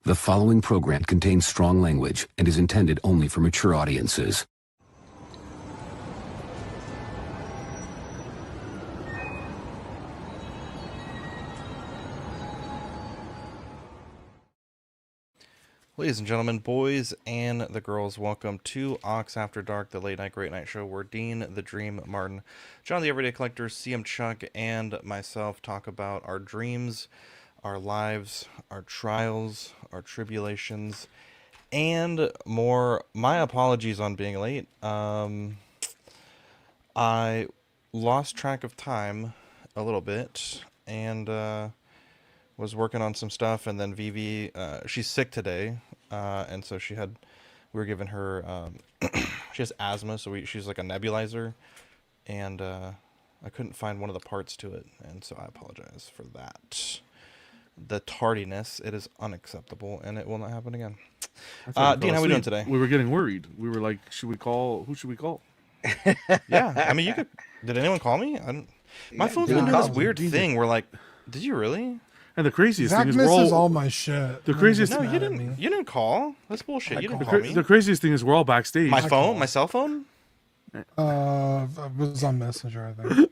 The following program contains strong language and is intended only for mature audiences. Ladies and gentlemen, boys and the girls, welcome to Ox After Dark, the late night great night show where Dean, the Dream, Martin, John the Everyday Collector, CM Chuck, and myself talk about our dreams, our lives, our trials, our tribulations, and more. My apologies on being late. I lost track of time a little bit and was working on some stuff, and then Vivi, she's sick today, and so we were giving her, she has asthma, so she's like a nebulizer, and I couldn't find one of the parts to it, and so I apologize for that. The tardiness, it is unacceptable, and it will not happen again. Dean, how are we doing today? We were getting worried. We were like, should we call? Who should we call? Yeah, I mean, you could. Did anyone call me? My phone's been doing this weird thing where, like, did you really? And the craziest Zach thing is misses all my shit. The craziest. No, you didn't. You didn't call. That's bullshit. You didn't call me. The craziest thing is we're all backstage. My phone, my cell phone. It was on Messenger, I think.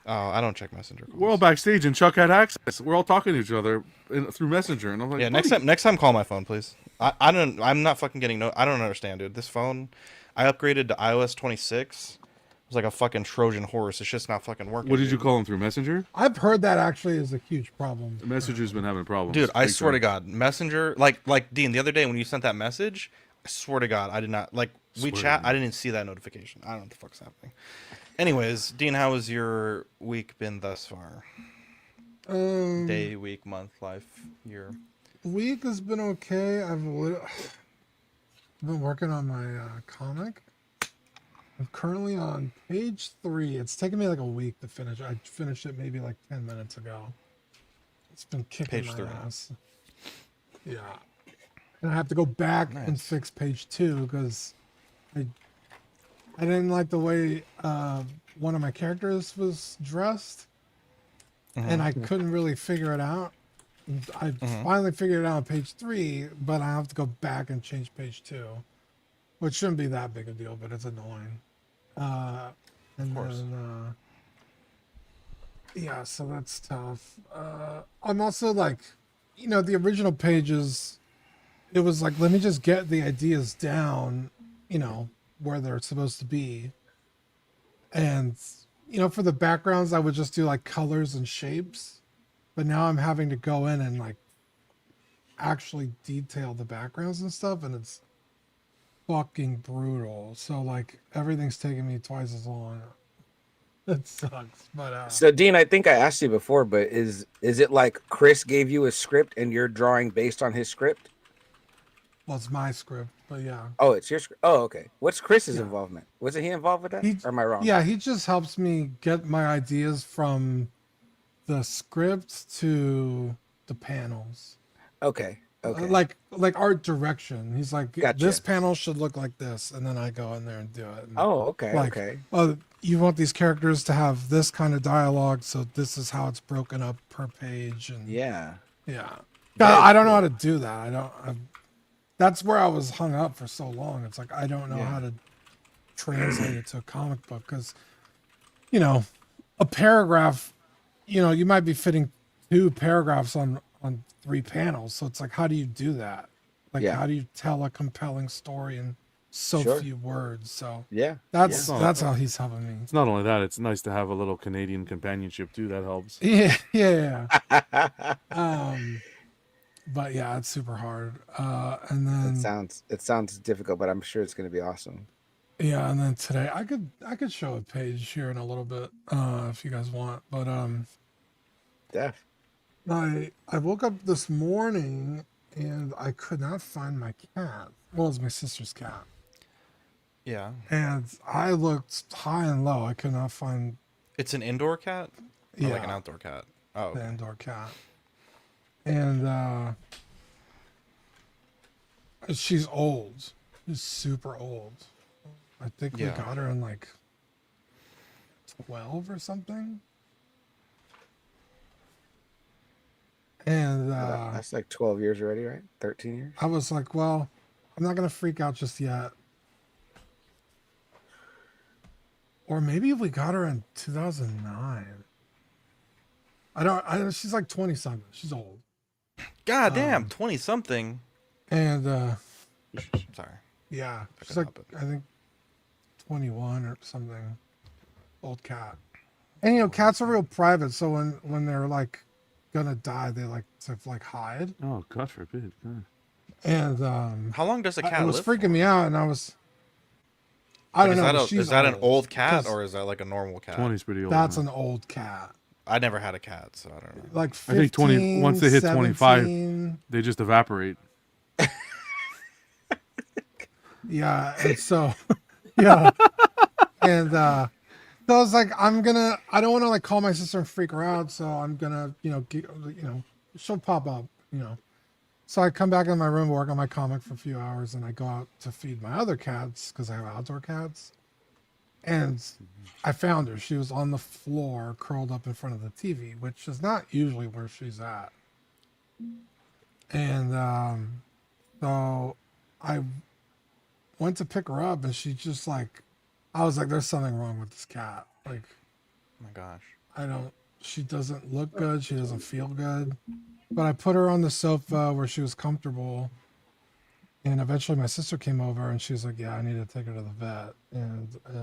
Oh, I don't check Messenger calls. We're all backstage, and Chuck had access. We're all talking to each other through Messenger, and I'm like, yeah. Next time, call my phone, please. I'm not fucking getting I don't understand, dude. This phone, I upgraded to iOS 26. It was like a fucking Trojan horse. It's just not fucking working. What did you call him through Messenger? I've heard that actually is a huge problem. Messenger's been having problems. Dude, I swear to God, Messenger, like Dean, the other day when you sent that message, I swear to God, I did not, like, WeChat, I didn't see that notification. I don't know what the fuck's happening. Anyways, Dean, how has your week been thus far? Day, week, month, life, year? Week has been okay. I've been working on my comic. I'm currently on page 3. It's taken me like a week to finish. I finished it maybe like 10 minutes ago. It's been kicking my ass. Yeah. And I have to go back and fix page 2 because I didn't like the way one of my characters was dressed, and I couldn't really figure it out. I finally figured it out on page 3, but I have to go back and change page 2, which shouldn't be that big a deal, but it's annoying. Of course. Yeah, so that's tough. I'm also like, the original pages, it was like, let me just get the ideas down, where they're supposed to be. And, for the backgrounds, I would just do like colors and shapes. But now I'm having to go in and like actually detail the backgrounds and stuff. And it's fucking brutal. So like everything's taking me twice as long. That sucks. But so Dean, I think I asked you before, but is it like Chris gave you a script and you're drawing based on his script? Well, it's my script, but yeah. Oh, it's your script. Oh, okay. What's Chris's involvement? Wasn't he involved with that? Or am I wrong? Yeah, he just helps me get my ideas from the script to the panels. Okay. Okay. Like art direction. He's like, Gotcha. This panel should look like this, and then I go in there and do it. And okay. Like, okay. Oh, you want these characters to have this kind of dialogue, so this is how it's broken up per page. And yeah. I don't know how to do that. That's where I was hung up for so long. It's like I don't know how to translate it to a comic book because, a paragraph, you might be fitting 2 paragraphs on 3 panels. So it's like, how do you do that? Like, how do you tell a compelling story in so few words? So that's how he's helping me. It's not only that; it's nice to have a little Canadian companionship too. That helps. Yeah. But yeah, it's super hard. And then it sounds difficult, but I'm sure it's going to be awesome. Yeah, and then today I could show a page here in a little bit if you guys want. But I woke up this morning and I could not find my cat. Well, it's my sister's cat. Yeah. And I looked high and low. I could not find. It's an indoor cat? Or Yeah. like an outdoor cat? Oh, okay. The indoor cat. And she's old. She's super old. I think we got her in like 12 or something. And That's like 12 years already, right? 13 years. I was like, well, I'm not gonna freak out just yet. Or maybe we got her in 2009. She's like 20 something. She's old. God damn, 20 something. And Sorry. yeah, Pick she's it like, up. I think 21 or something. Old cat. And you know, cats are real private, so when they're like gonna die, they like to like hide. Oh, God forbid. God. And How long does a cat it was live freaking for? me out, and I don't know. but Is that an she's old cat 'cause or is that like a normal cat? 20's pretty old. That's man. an old cat. I never had a cat, so I don't know. Like I 15, think 20 once they hit 25, 17. they just evaporate. Yeah, and so yeah, and so I was like, I don't want to like call my sister and freak her out, so I'm gonna, she'll pop up, So I come back in my room, work on my comic for a few hours, and I go out to feed my other cats because I have outdoor cats. And I found her. She was on the floor, curled up in front of the TV, which is not usually where she's at. And so I went to pick her up, and she just like, I was like, there's something wrong with this cat. Like, Oh my gosh. she doesn't look good. She doesn't feel good. But I put her on the sofa where she was comfortable. And eventually my sister came over and she was like, yeah, I need to take her to the vet. And they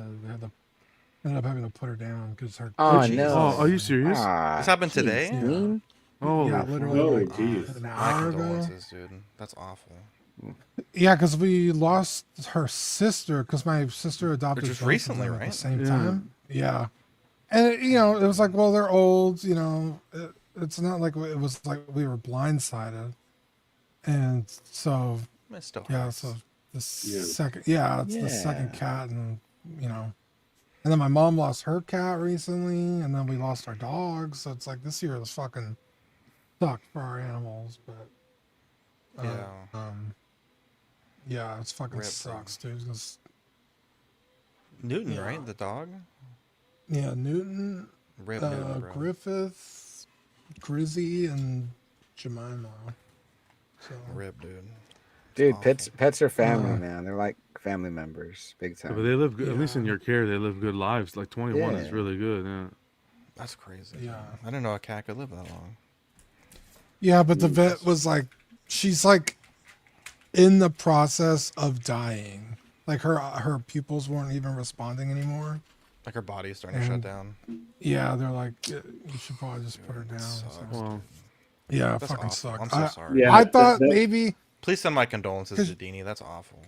ended up having to put her down because her. Oh Jesus. no! Oh, are you serious? Ah, This happened geez, today? Dean. Oh, Yeah, literally Oh, like, geez. an My hour ago. condolences, dude. That's awful. Yeah, because we lost her sister because my sister adopted Which was both of recently, them at right? the same Yeah. time. Yeah. And, it was like, well, they're old, it's not like it was like we were blindsided. And so, It still yeah, hurts. so the Yeah. second, it's the second Yeah. cat. And then my mom lost her cat recently. And then we lost our dogs. So it's like this year was fucking sucked for our animals. But, yeah, it's fucking Rip, sucks, dude. 'Cause Newton, Yeah. right? The dog? yeah, Newton, Rip Newton, bro. Griffith, Grizzy, and Jemima. So Rip, dude. Dude, Awful. pets are family, Uh, man. They're like family members, big Yeah, but time. they live good. At least in Yeah. your care, they live good lives. Like 21 is Yeah. really good. Yeah. That's crazy. Yeah. I didn't know a cat could live that long. yeah, but the vet was like, she's like in the process of dying. Like her pupils weren't even responding anymore. Like her body's starting to shut And- down. Yeah, they're like, you should probably just put her Dude, that down. sucks, So, Well, yeah, it That's fucking awful. sucked. I'm so sorry. Yeah. I thought that- maybe. Please send my condolences 'Cause- to Deanie. That's awful.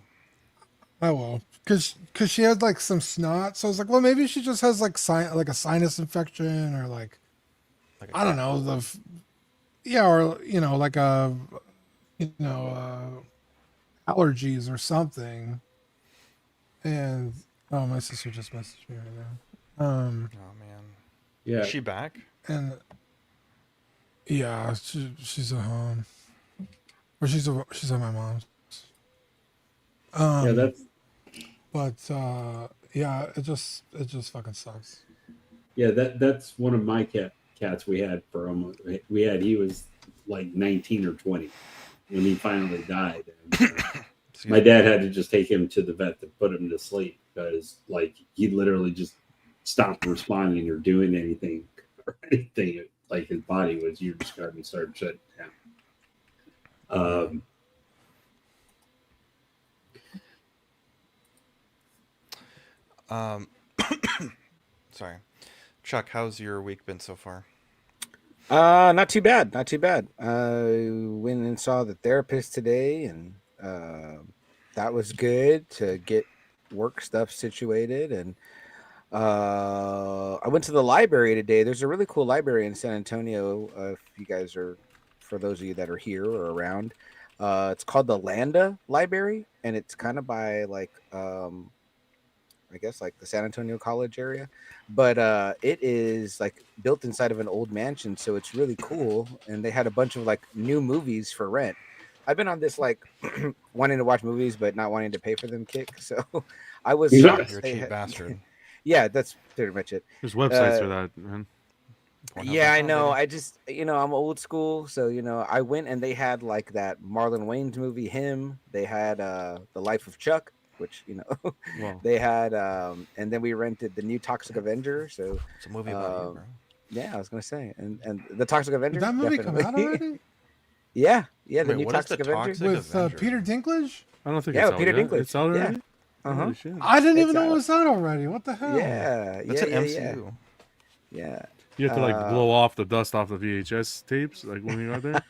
I will, cause she had like some snot, so I was like, well, maybe she just has like a sinus infection or like Like a I don't cat know cold. or like allergies or something. And my sister just messaged me right now. Oh man. Yeah. Is she back? And yeah, she's at home, or she's at my mom's. Yeah, that's But yeah, it just fucking sucks. that's one of my cats we had for almost he was like 19 or 20 when he finally died. And, Excuse my me. dad had to just take him to the vet to put him to sleep because like he literally just stopped responding or doing anything or anything. Like his body was you just started shutting down. Sorry. Chuck, how's your week been so far? Not too bad. Not too bad. Went and saw the therapist today, and that was good to get work stuff situated. And I went to the library today. There's a really cool library in San Antonio. If you guys are, for those of you that are here or around, it's called the Landa Library, and it's kind of by like I guess like the San Antonio College area, but it is like built inside of an old mansion, so it's really cool. And they had a bunch of like new movies for rent. I've been on this like wanting to watch movies but not wanting to pay for them kick. So I was Yeah. shocked You're a they cheap had- bastard. Yeah, that's pretty much it. there's websites Uh, for that, man. Yeah, I know. I just, I'm old school, so I went and they had like that Marlon Wayans movie, him. They had The Life of Chuck, which Wow. they had, and then we rented the new Toxic Avenger. So It's a movie about you, bro. yeah, I was gonna say, and the Toxic Avenger. Did that movie come out definitely. already? Yeah, the Wait, new what is Toxic the Avenger. Toxic With Avenger? Peter Dinklage? I don't think Yeah, it's with out Peter yet. Dinklage. It's out Yeah. already? Uh-huh. Holy shit. I didn't It's even know out. it was out already. What the hell? Yeah, That's yeah, an yeah, MCU. yeah. You have to like blow off the dust off the VHS tapes, like when you are there.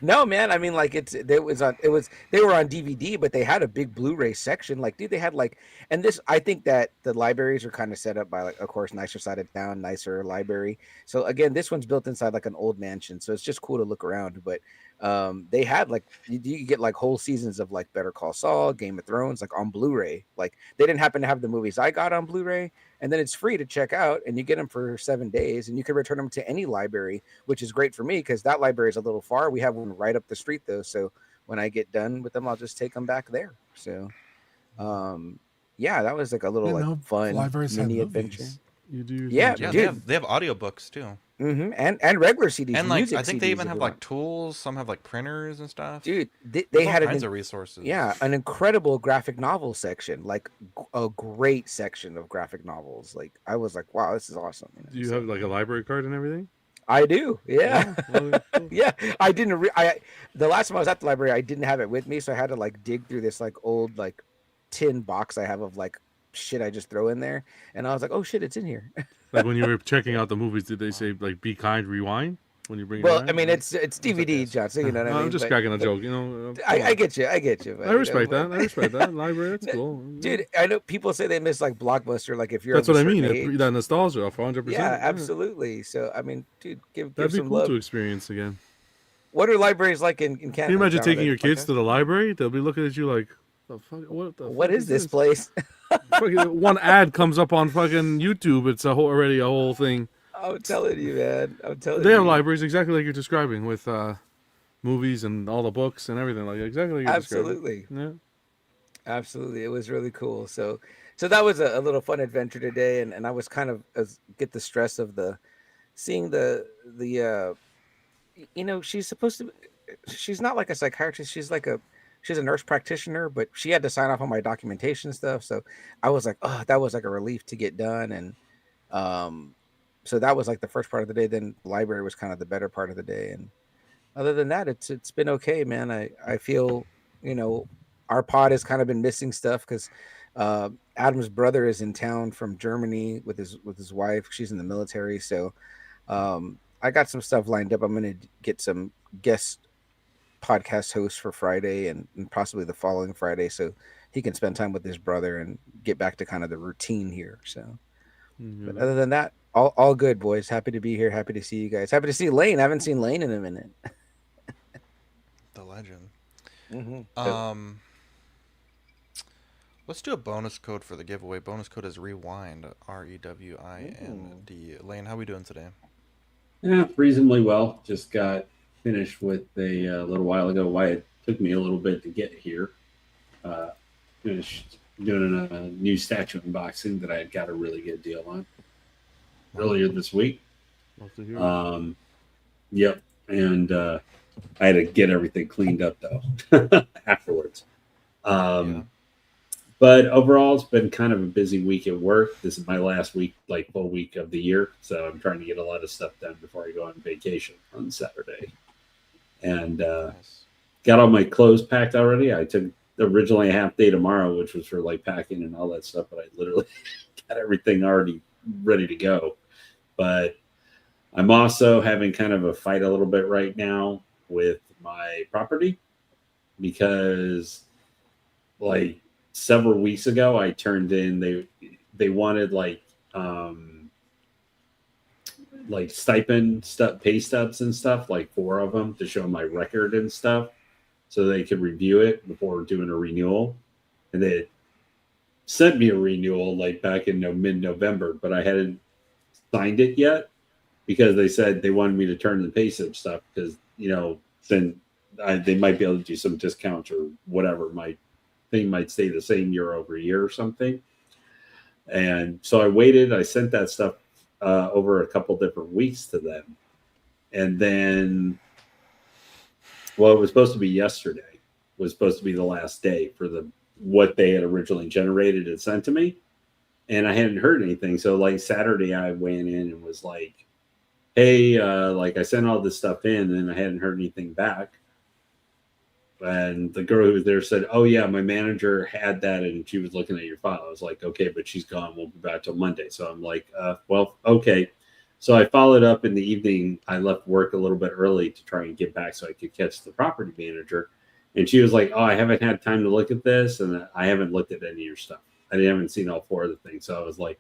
No, man. I mean, like they were on DVD, but they had a big Blu-ray section. Like, dude, they had like, and this, I think that the libraries are kind of set up by, like, of course, nicer side of town, nicer library. So again, this one's built inside like an old mansion, so it's just cool to look around. But they had like you could get like whole seasons of like Better Call Saul, Game of Thrones, like on Blu-ray. Like they didn't happen to have the movies I got on Blu-ray, and then it's free to check out, and you get them for 7 days, and you can return them to any library, which is great for me because that library is a little far. We have one right up the street though, so when I get done with them, I'll just take them back there. So, yeah, that was like a little Didn't know like fun libraries had mini movies. adventure. You do. Yeah, Yeah, dude. they have audiobooks too. And regular CDs, And like music I think they CDs even if have you like want. tools, some have like printers and stuff. Dude, they There's all had kinds of resources. yeah, an incredible graphic novel section, like a great section of graphic novels. Like I was like, wow, this is awesome. Do you have like a library card and everything? I do, yeah. Well, cool. Yeah, I didn't. The last time I was at the library, I didn't have it with me, so I had to like dig through this like old like tin box I have of like shit I just throw in there, and I was like, oh shit, it's in here. Like when you were checking out the movies, did they say like "Be kind, rewind" when you bring it? Well, back? I mean, No? it's DVD, John. So you know what I No, mean. I'm just But- cracking a but joke, you know. I get you. I get you. But, I respect you know, that. I respect that. Library, that's cool. dude. I know people say they miss like Blockbuster. Like if you're That's of a what I mean. certain age. That nostalgia, 100%. Yeah, absolutely. So I mean, dude, give That'd be some cool love. to experience again. What are libraries like in Canada? Can you imagine John? taking Are your they kids like to the library? They'll be looking at you like, "The fuck? What the? what fuck is this place? Fucking, one ad comes up on fucking YouTube. It's already a whole thing. I'm telling you, man. I'm telling They you. have libraries exactly like you're describing, with movies and all the books and everything, like exactly like you're Absolutely. describing. Absolutely. It was really cool. So that was a little fun adventure today. And I was kind of get the stress of seeing the she's not like a psychiatrist. She's a nurse practitioner, but she had to sign off on my documentation stuff. So I was like, oh, that was like a relief to get done. And, so that was like the first part of the day. Then the library was kind of the better part of the day. And other than that, it's been okay, man. I feel, our pod has kind of been missing stuff because Adam's brother is in town from Germany with his wife. She's in the military, so I got some stuff lined up. I'm gonna get some guest podcast hosts for Friday and possibly the following Friday, so he can spend time with his brother and get back to kind of the routine here. So, but other than that, all good, boys. Happy to be here. Happy to see you guys. Happy to see Lane. I haven't seen Lane in a minute. The legend. Mm-hmm. Let's do a bonus code for the giveaway. Bonus code is rewind. REWIND. Lane, how we doing today? Yeah, reasonably well. Just got finished with a little while ago. Why it took me a little bit to get here. Finished doing a new statue unboxing that I got a really good deal on earlier this week. Love to hear it. Yep, and I had to get everything cleaned up though afterwards. But overall, it's been kind of a busy week at work. This is my last week, like full week of the year, so I'm trying to get a lot of stuff done before I go on vacation on Saturday. And Nice. got all my clothes packed already. I took originally a half day tomorrow, which was for like packing and all that stuff, but I literally got everything already ready to go. But I'm also having kind of a fight a little bit right now with my property because like several weeks ago I turned in they wanted like stipend stuff, pay stubs and stuff, like 4 of them to show my record and stuff so they could review it before doing a renewal. And they sent me a renewal like back in mid-November, but I hadn't signed it yet because they said they wanted me to turn the pay stub stuff because, then they might be able to do some discounts or whatever. My thing might stay the same year over year or something. And so I waited. I sent that stuff over a couple different weeks to them. And then, well, it was supposed to be yesterday, was supposed to be the last day for what they had originally generated and sent to me. And I hadn't heard anything. So like Saturday, I went in and was like, hey, like I sent all this stuff in and I hadn't heard anything back. And the girl who was there said, oh yeah, my manager had that and she was looking at your file. I was like, okay, but she's gone. We'll be back till Monday. So I'm like, well, okay. So I followed up in the evening. I left work a little bit early to try and get back so I could catch the property manager. And she was like, oh, I haven't had time to look at this. And I haven't looked at any of your stuff. I haven't seen all 4 of the things. So I was like,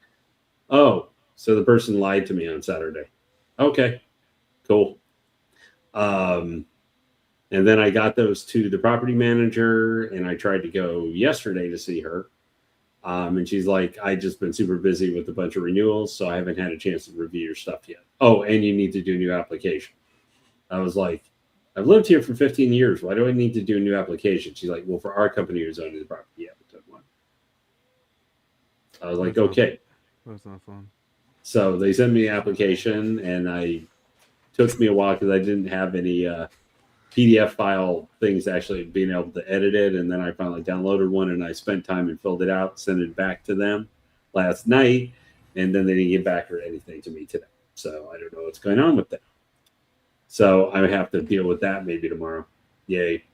oh, so the person lied to me on Saturday. Okay, cool. And then I got those to the property manager and I tried to go yesterday to see her. And she's like, I just been super busy with a bunch of renewals, so I haven't had a chance to review your stuff yet. Oh, and you need to do a new application. I was like, I've lived here for 15 years. Why do I need to do a new application? She's like, well, for our company who's owning the property, you haven't done one. I was like, okay. That's not fun. So they sent me an application, and took me a while because I didn't have any PDF file things actually being able to edit it. And then I finally downloaded one, and I spent time and filled it out, sent it back to them last night, and then they didn't get back or anything to me today. So I don't know what's going on with that. So I have to deal with that maybe tomorrow. Yay.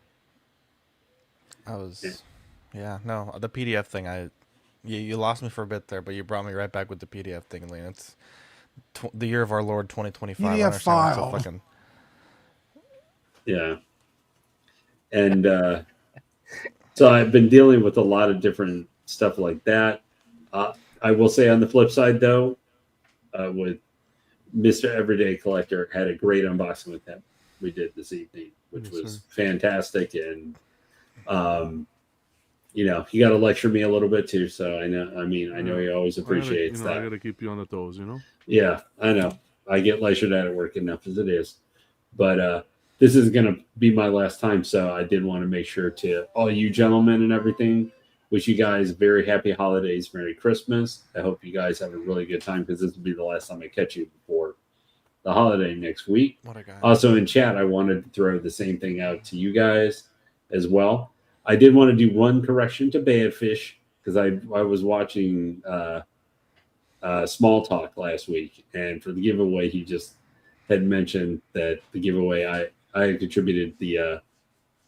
No, the PDF thing, you lost me for a bit there, but you brought me right back with the PDF thing, Lane. It's the year of our Lord 2025. PDF file. Fucking... Yeah. And so I've been dealing with a lot of different stuff like that. I will say on the flip side, though, with Mr. Everyday Collector, had a great unboxing with him we did this evening, which was fantastic. And, you know, he got to lecture me a little bit too. So I know he always appreciates that. I got to keep you on the toes, you know? Yeah, I know. I get lectured at work enough as it is. But this is going to be my last time. So I did want to make sure to all you gentlemen and everything, wish you guys very happy holidays, Merry Christmas. I hope you guys have a really good time because this will be the last time I catch you before the holiday next week. What a guy. Also in chat, I wanted to throw the same thing out to you guys as well. I did want to do one correction to Badfish because I was watching Small Talk last week, and for the giveaway, he just had mentioned that the giveaway I had contributed the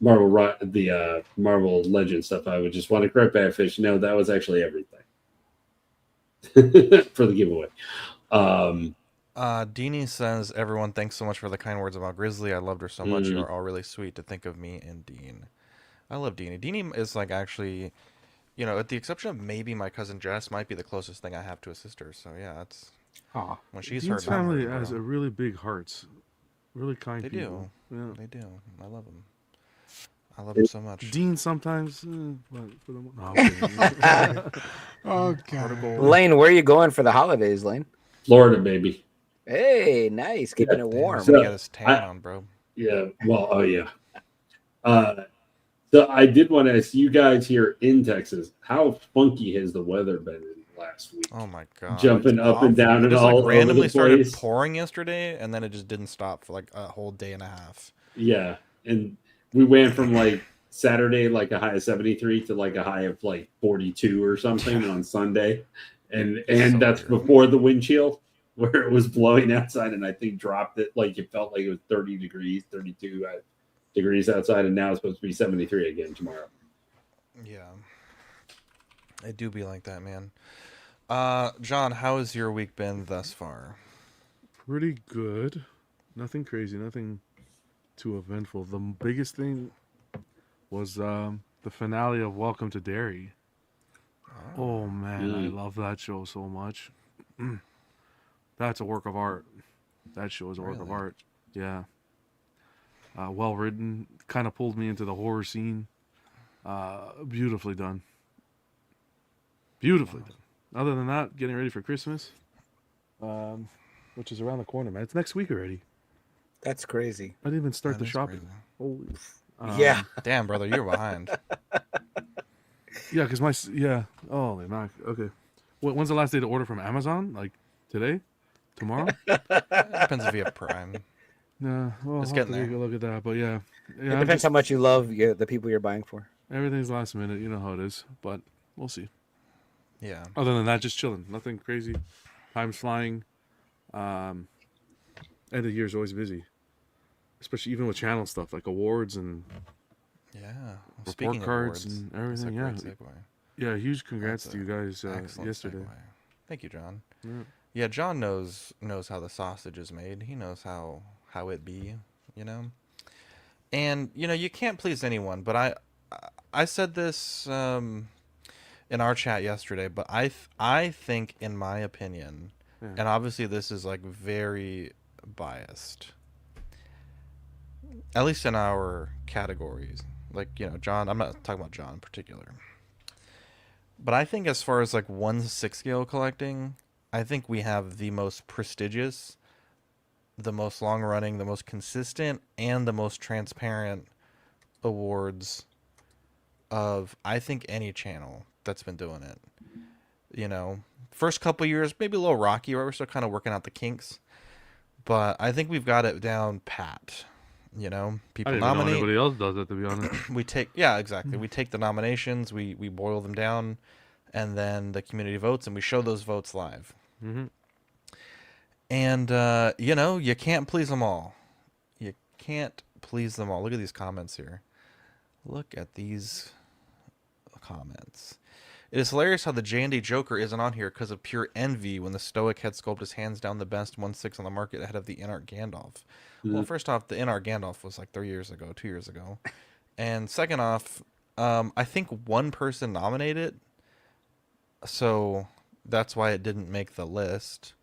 Marvel Legends stuff. I would just want to correct Badfish. No, that was actually everything for the giveaway. Deanie says, everyone, thanks so much for the kind words about Grizzly. I loved her so much. You are all really sweet to think of me and Dean. I love Deanie. Deanie is like actually, you know, at the exception of maybe my cousin Jess, might be the closest thing I have to a sister. So yeah, that's when she's Dean's heard. family has a really big hearts, really kind They people. do. Yeah. They do. I love them. I love them so much. Dean sometimes, but for the no, Oh god. Lane, where are you going for the holidays, Lane? Florida, baby. Hey, nice, keeping it warm. So, got his tan on, bro. Yeah. Well, oh yeah. So I did want to ask you guys here in Texas, how funky has the weather been last week? Oh my god. Jumping it's up awful. and down It and just, all like, randomly over the started place. pouring yesterday, and then it just didn't stop for like a whole day and a half. Yeah. And we went from like Saturday, like a high of 73 to like a high of like 42 or something on Sunday. And So that's weird. before the wind chill where it was blowing outside. And I think dropped it. Like it felt like it was 30 degrees, 32 degrees outside. And now it's supposed to be 73 again tomorrow. Yeah. It do be like that, man. John, how has your week been thus far? pretty good. Nothing crazy. Nothing too eventful. The biggest thing was the finale of Welcome to Derry. Oh man, I love that show so much. That's a work of art. That show is a work of Really? art. Yeah. Well written. Kind of pulled me into the horror scene. Beautifully done. Beautifully done. Other than that, getting ready for Christmas, which is around the corner, man. It's next week already. That's crazy. I didn't even start That the is shopping. crazy. Holy. Yeah. Damn, brother, you're behind. Yeah, because holy mac. Okay. When's the last day to order from Amazon? Like today? Tomorrow? Depends if you have Prime. No, well, It's I'll have to getting take a look at that. But yeah, It yeah, depends how much you love the people you're buying for. everything's last minute. You know how it is, but we'll see. Yeah. Other than that, just chilling. Nothing crazy. Time's flying. End of the year is always busy, especially even with channel stuff like awards and Yeah. report Speaking cards of awards, and that's a everything. Yeah, great segue. yeah. Huge congrats That's to you guys Excellent yesterday. segue. Thank you, John. Yeah. Yeah, John knows how the sausage is made. He knows how it be, you know. And you can't please anyone. But I said this in our chat yesterday. But I think, in my opinion, Yeah. and obviously this is like very biased, at least in our categories. Like John. I'm not talking about John in particular. But I think as far as like 1/6 scale collecting, I think we have the most prestigious, the most long running, the most consistent, and the most transparent awards of, I think, any channel that's been doing it. First couple years, maybe a little rocky, right? We're still kind of working out the kinks. But I think we've got it down pat. I People didn't even know nominate. anybody else does it, to be honest. Exactly. We take the nominations, we boil them down, and then the community votes, and we show those votes live. Mm-hmm. And you can't please them all. You can't please them all. Look at these comments here. Look at these comments. It is hilarious how the J&D Joker isn't on here because of pure envy when the Stoic head sculpt is hands down the best 1/6 on the market ahead of the Inart Gandalf. Well, first off, the Inart Gandalf was like 2 years ago. And second off, I think one person nominated, so that's why it didn't make the list.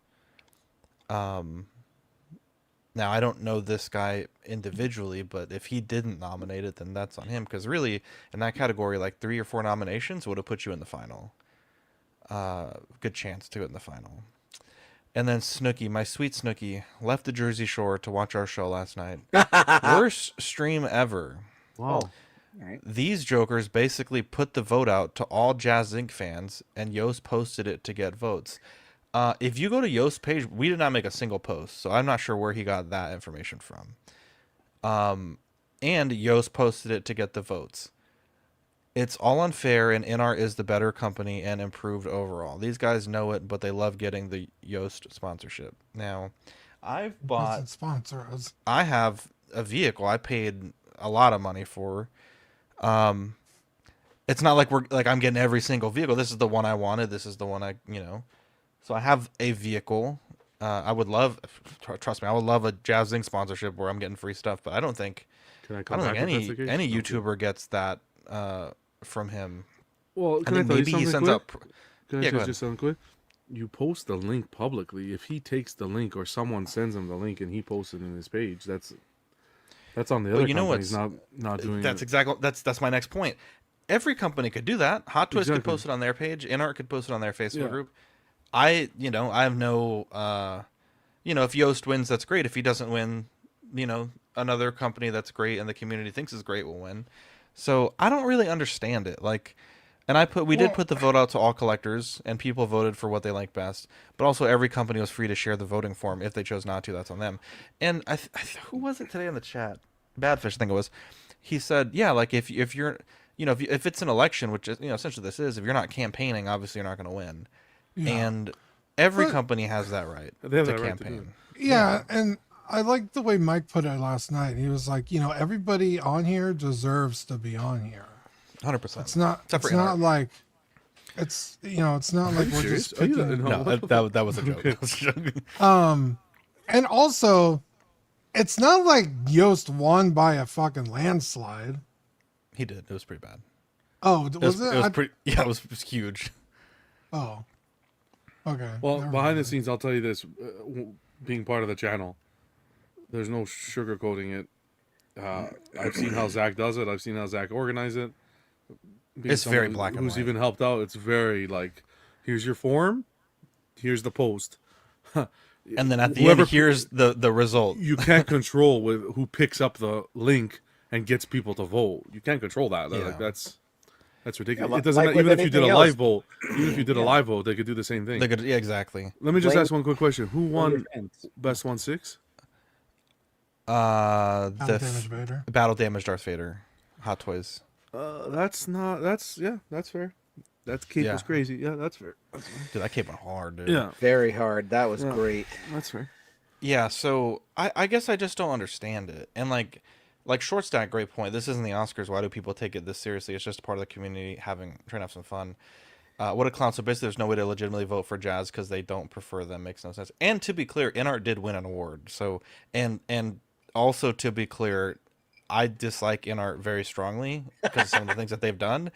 Now, I don't know this guy individually, but if he didn't nominate it, then that's on him. Because really, in that category, like 3 or 4 nominations would have put you in the final. Good chance to get in the final. And then Snooky, my sweet Snooky, left the Jersey Shore to watch our show last night. Worst stream ever. Wow. All right. These jokers basically put the vote out to all Jazz Inc. fans, and Yoast posted it to get votes. If you go to Yoast's page, we did not make a single post, so I'm not sure where he got that information from. And Yoast posted it to get the votes. It's all unfair, and Inart is the better company and improved overall. These guys know it, but they love getting the Yoast sponsorship. Now, I've bought... Doesn't sponsor us. I have a vehicle I paid a lot of money for. It's not like I'm getting every single vehicle. This is the one I wanted. This is the one So I have a vehicle. I would love, trust me, I would love a Jazz Inc. sponsorship where I'm getting free stuff. But I don't think any YouTuber gets that from him. Well, I can I think tell you maybe he something sends quick? out. Can I Yeah, go say ahead. just something quick? You post the link publicly. If he takes the link or someone sends him the link and he posts it in his page, that's on the But other you know companies what's- not doing That's it. exactly that's my next point. Every company could do that. Hot Twist could Exactly. post it on their page. Inart could post it on their Facebook Yeah. group. I have no, if Yoast wins, that's great. If he doesn't win, another company that's great and the community thinks is great will win. So I don't really understand it. And we did put the vote out to all collectors, and people voted for what they like best. But also, every company was free to share the voting form. If they chose not to, that's on them. And who was it today in the chat? Badfish, I think it was. He said, yeah, like if you're, if it's an election, which is, essentially this is, if you're not campaigning, obviously you're not going to win. Yeah. And every But- company has that right They have to that right to do campaign. Yeah, and I like the way Mike put it last night. He was like, everybody on here deserves to be on here. 100%. It's not. Except for It's not Inart. like. It's it's not like we're serious? just Are you picking. not- No, that was a joke. That was a joke. And also, it's not like Yoast won by a fucking landslide. He did. It was pretty bad. Oh, It was was, it? it was pretty. Yeah, it was huge. Oh, okay. Well, never behind the mind. scenes, I'll tell you this: being part of the channel, there's no sugarcoating it. I've seen how Zach does it. I've seen how Zach organizes it. Being It's very someone black and who's white. even helped out. It's very like, here's your form, here's the post. And then at the Whoever- end, here's the result. You can't control who picks up the link and gets people to vote. You can't control that. Yeah. Like that's That's ridiculous. li- It doesn't like matter, with even if you did a anything live else. vote. Even if you did a Yeah. live vote, they could do the same thing. They could, yeah, exactly. Let me just Blame- ask one quick question: Who Blame your won fans. Best 1/6? The Damage Vader. Battle Damage Darth Vader, Hot Toys. That's not. That's That's fair. That cape Yeah. was crazy. Yeah, that's fair. Dude, that came hard, dude. Yeah, Very hard. That was Yeah. great. that's fair. Yeah, so I guess I just don't understand it. And like Short Stack, great point. This isn't the Oscars. Why do people take it this seriously? It's just part of the community trying to have some fun. What a clown. So basically, there's no way to legitimately vote for Jazz because they don't prefer them. Makes no sense. And to be clear, InArt did win an award. So and also to be clear, I dislike InArt very strongly because of some of the things that they've done.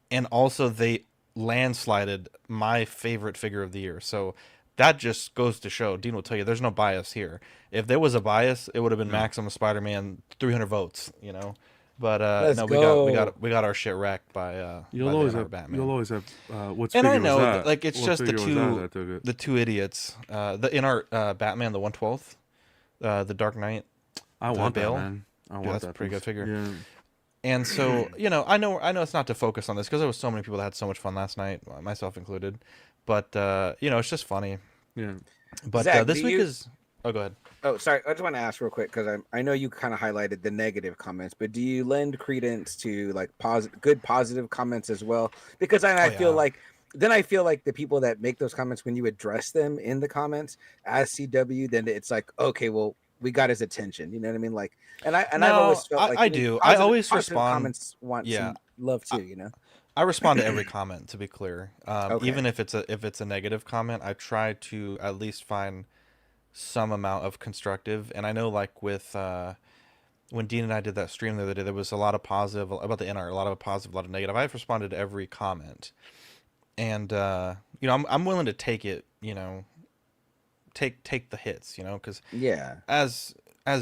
And also they landslided my favorite figure of the year. So that just goes to show, Dean will tell you, there's no bias here. If there was a bias, it would have been Maximum Spider-Man 300 votes, you know. But Let's no, go. we got our shit wracked by You'll by always the have. Batman. You'll always have. What's And I figure know, was that? like, it's What just the figure was two- that took it? the two idiots, the InArt Batman, the 112th, the Dark Knight. I want that, Bale? man. I want that's a that pretty good piece. figure. Yeah. And so, you know, I know it's not to focus on this because there was so many people that had so much fun last night, myself included. But you know, it's just funny. Yeah. But Zach, this do week you- is. Oh, go ahead. Oh, sorry. I just want to ask real quick because I know you kind of highlighted the negative comments, but do you lend credence to like good positive comments as well? Because I feel yeah. like I feel like the people that make those comments, when you address them in the comments as CW, then it's like, okay, well, we got his attention. You know what I mean? Like, and I've No, always felt like I do. I always positive respond- Comments want yeah. some love too. You know. I respond to every comment, to be clear. Okay. Even if it's a negative comment, I try to at least find some amount of constructive. And I know, like with when Dean and I did that stream the other day, there was a lot of positive about the InArt, a lot of positive, a lot of negative. I've responded to every comment, and you know, I'm willing to take it. You know, take the hits. You know, because Yeah. as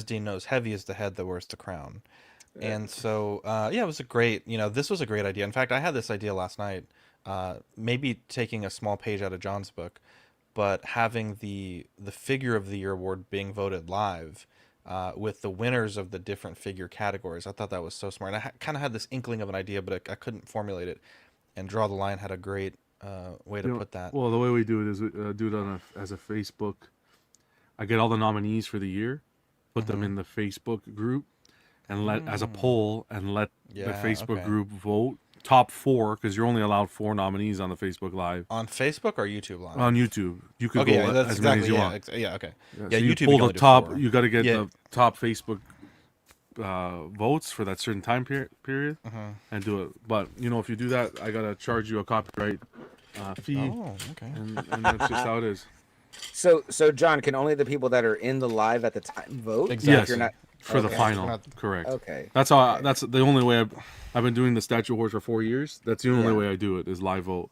Dean knows, heavy is the head that wears the crown. And so, yeah, it was a great, you know, this was a great idea. In fact, I had this idea last night, maybe taking a small page out of John's book, but having the figure of the year award being voted live with the winners of the different figure categories. I thought that was so smart. And I kind of had this inkling of an idea, but I couldn't formulate it. And Draw the Line had a great way to You know, put that. Well, the way we do it is we do it on as a Facebook. I get all the nominees for the year, put them in the Facebook group, and let as a poll, and let the Yeah, Facebook okay. group vote top 4 because you're only allowed 4 nominees on the Facebook Live. On Facebook or YouTube Live? On YouTube, you could Okay, go yeah, that's as many exactly, as you yeah, want. yeah, okay. Yeah, Yeah, so you YouTube, you pull can the only do top. 4. You got to get Yeah. the top Facebook votes for that certain time period, and do it. But you know, if you do that, I gotta charge you a copyright fee, Oh, okay. and that's just how it is. So John, can only the people that are in the live at the time vote? Exactly. Yes, If you're not for the okay. final, Not- correct. okay. That's how. That's the only way I've been doing the Statue Awards for 4 years. That's the only Yeah. way I do it is live vote.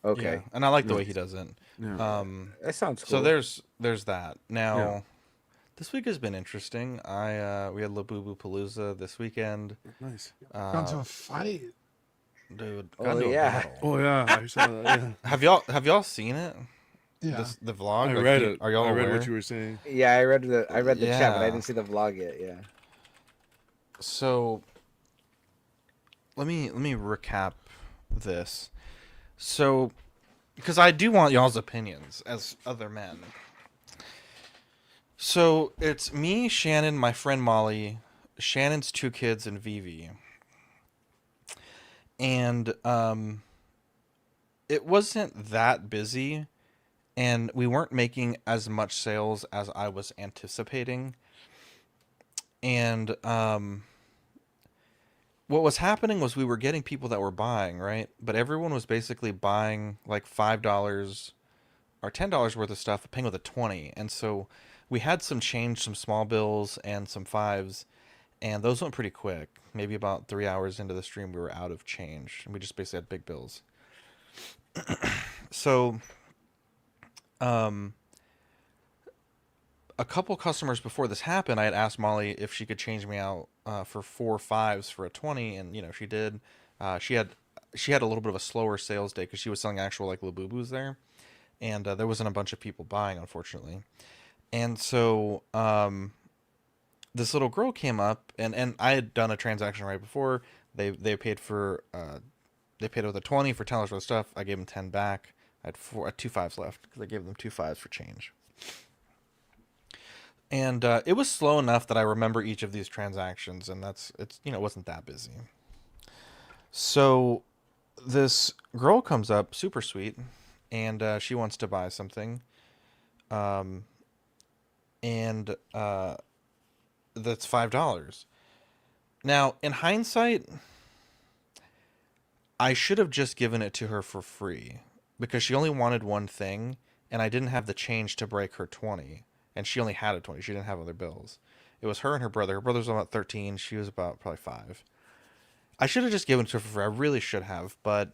Okay. Yeah, and I like the way he does it. Yeah. That sounds cool. So there's that. Now, this week has been interesting. We had Labubu Palooza this weekend. Nice. Gone to a fight. Dude, Oh, got into a yeah. battle. Oh yeah, I saw that. Yeah. Have y'all seen it? Yeah. The vlog. I Like, read it. Are y'all I read aware? what you were saying. Yeah, I read the chat, but I Yeah. didn't see the vlog yet. Yeah. So let me recap this. So because I do want y'all's opinions as other men. So it's me, Shannon, my friend Molly, Shannon's 2 kids, and Vivi. And it wasn't that busy, and we weren't making as much sales as I was anticipating. And what was happening was we were getting people that were buying, right? But everyone was basically buying like $5 or $10 worth of stuff, paying with a 20. And so we had some change, some small bills and some 5s, and those went pretty quick. Maybe about 3 hours into the stream, we were out of change, and we just basically had big bills. So, a couple customers before this happened, I had asked Molly if she could change me out for 4 5s for a 20, and you know she did. She had a little bit of a slower sales day because she was selling actual like Labubus there, and there wasn't a bunch of people buying, unfortunately. And so this little girl came up, and I had done a transaction right before. They paid for they paid with a 20 for $10 worth of stuff. I gave them 10 back. I had 2 fives left because I gave them 2 fives for change. And it was slow enough that I remember each of these transactions, and it wasn't that busy. So this girl comes up, super sweet, and she wants to buy something. And that's $5. Now, in hindsight, I should have just given it to her for free because she only wanted one thing, and I didn't have the change to break her 20, and she only had a 20. She didn't have other bills. It was her and her brother. Her brother was about 13. She was about probably 5. I should have just given it to her for free. I really should have, but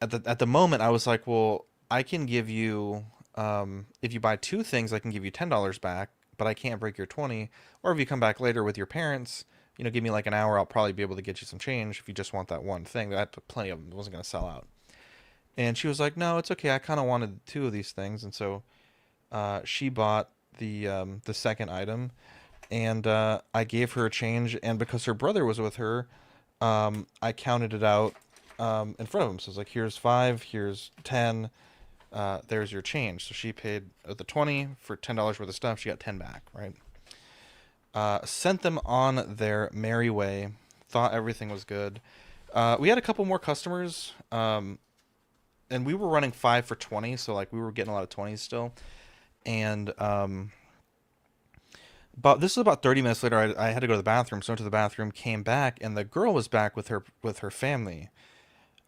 at the moment, I was like, well, I can give you, if you buy 2 things, I can give you $10 back, but I can't break your 20. Or if you come back later with your parents, give me like an hour, I'll probably be able to get you some change if you just want that one thing. I had plenty of them. It wasn't going to sell out. And she was like, no, it's okay. I kind of wanted 2 of these things. And so she bought the second item, and I gave her a change. And because her brother was with her, I counted it out in front of him. So it's like, here's 5, here's 10, there's your change. So she paid the 20 for $10 worth of stuff. She got 10 back, right? Sent them on their merry way. Thought everything was good. We had a couple more customers, and we were running 5 for 20, so like we were getting a lot of 20s still. And but this was about 30 minutes later. I had to go to the bathroom, so I went to the bathroom, came back, and the girl was back with her family.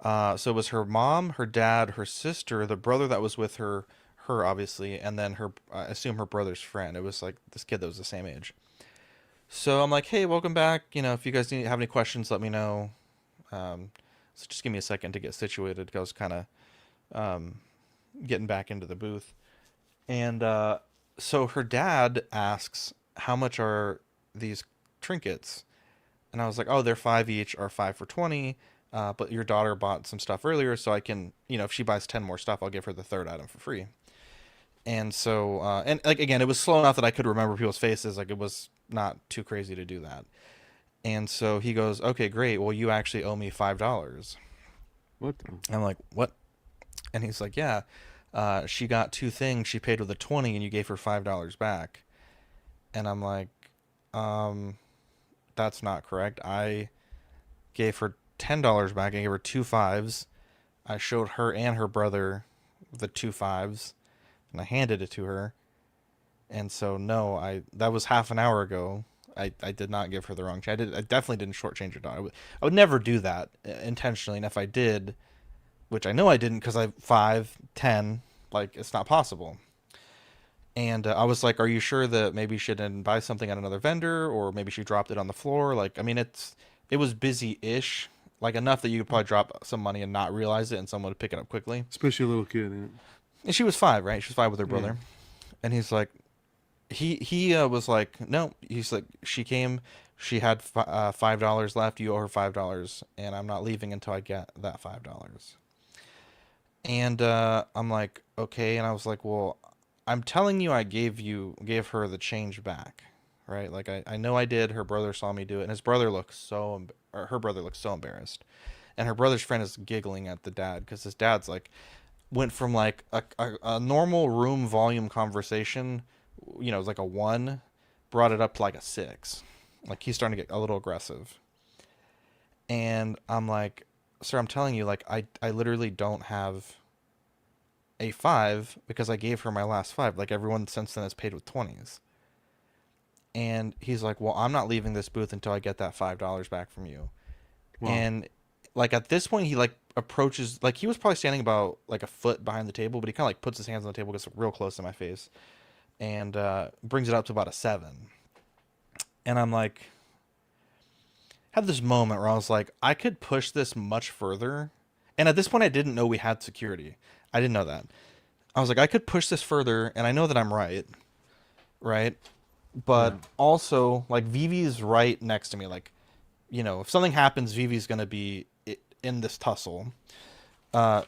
So it was her mom, her dad, her sister, the brother that was with her obviously, and then I assume her brother's friend. It was like this kid that was the same age. So I'm like, hey, welcome back. If you guys have any questions, let me know. So just give me a second to get situated. I was kind of getting back into the booth. And so her dad asks, how much are these trinkets? And I was like, oh, they're 5 each, or 5 for 20. But your daughter bought some stuff earlier, so I can, if she buys 10 more stuff, I'll give her the third item for free. And so, and like, again, it was slow enough that I could remember people's faces. Like, it was not too crazy to do that. And so he goes, okay, great. Well, you actually owe me $5. What the? I'm like, what? And he's like, yeah, she got 2 things. She paid with a 20 and you gave her $5 back. And I'm like, that's not correct. I gave her $10 back. I gave her 2 fives. I showed her and her brother the 2 fives, and I handed it to her. And so no, that was half an hour ago. I did not give her the wrong change. I definitely didn't shortchange her daughter. I would never do that intentionally, and if I did, which I know I didn't because 5, 10, like, it's not possible. And I was like, are you sure that maybe she didn't buy something at another vendor, or maybe she dropped it on the floor? Like, I mean, it was busy-ish, like enough that you could probably drop some money and not realize it, and someone would pick it up quickly. Especially a little kid. Yeah. And she was 5, right? She was 5 with her brother. And he's like, he was like, no. He's like, she came, she had $5 left. You owe her $5, and I'm not leaving until I get that $5. And I'm like, okay. And I was like, well, I'm telling you, I gave her the change back, right? Like, I know I did. Her brother saw me do it, and her brother looks so embarrassed, and her brother's friend is giggling at the dad because his dad's like, went from like a normal room volume conversation, it was like a 1, brought it up to like a 6. Like, he's starting to get a little aggressive. And I'm like, sir, I'm telling you, like, I literally don't have a 5 because I gave her my last 5. Like, everyone since then has paid with 20s. And he's like, well, I'm not leaving this booth until I get that $5 back from you. Wow. And like, at this point, he like approaches, like, he was probably standing about like a foot behind the table, but he kind of like puts his hands on the table, gets real close to my face, and brings it up to about a 7. And I'm like, had this moment where I was like, I could push this much further. And at this point, I didn't know we had security. I didn't know that. I was like, I could push this further, and I know that I'm right? But also, like, Vivi's right next to me. Like, if something happens, Vivi's going to be in this tussle.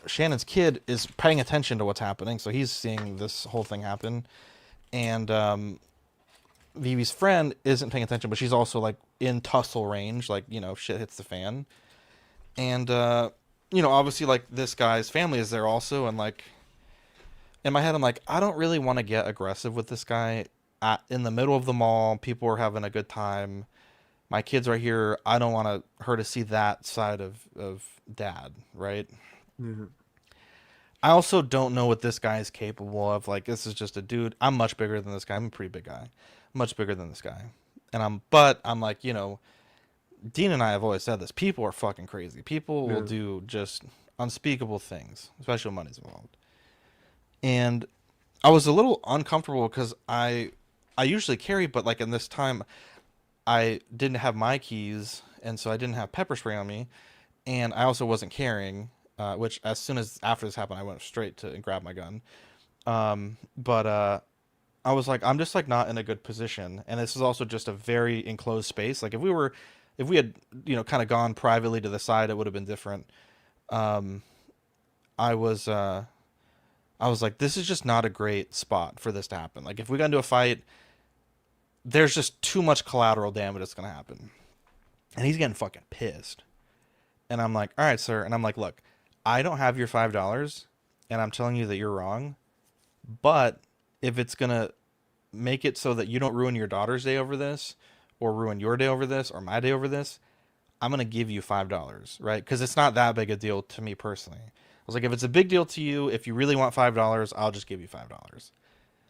Shannon's kid is paying attention to what's happening, so he's seeing this whole thing happen. And Vivi's friend isn't paying attention, but she's also, like, in tussle range. Like, if shit hits the fan. And, you know, obviously, like, this guy's family is there also, and, like, in my head, I'm like, I don't really want to get aggressive with this guy in the middle of the mall. People are having a good time. My kids are here. I don't want her to see that side of dad, right? Yeah. I also don't know what this guy is capable of. Like, this is just a dude. I'm much bigger than this guy. I'm a pretty big guy. Much bigger than this guy. But I'm like, you know, Dean and I have always said this. People are fucking crazy. People will do just unspeakable things, especially when money's involved. And I was a little uncomfortable because I usually carry, but like in this time, I didn't have my keys, and so I didn't have pepper spray on me, and I also wasn't carrying. Which as soon as after this happened, I went straight to and grabbed my gun. But I was like, I'm just like not in a good position, and this is also just a very enclosed space. Like if we had, you know, kind of gone privately to the side, it would have been different. I was like, this is just not a great spot for this to happen. Like if we got into a fight, there's just too much collateral damage that's gonna happen, and he's getting fucking pissed. And I'm like, all right, sir. And I'm like, look, I don't have your $5, and I'm telling you that you're wrong. But if it's gonna make it so that you don't ruin your daughter's day over this, or ruin your day over this, or my day over this, I'm gonna give you $5, right? Because it's not that big a deal to me personally. I was like, if it's a big deal to you, if you really want $5, I'll just give you $5.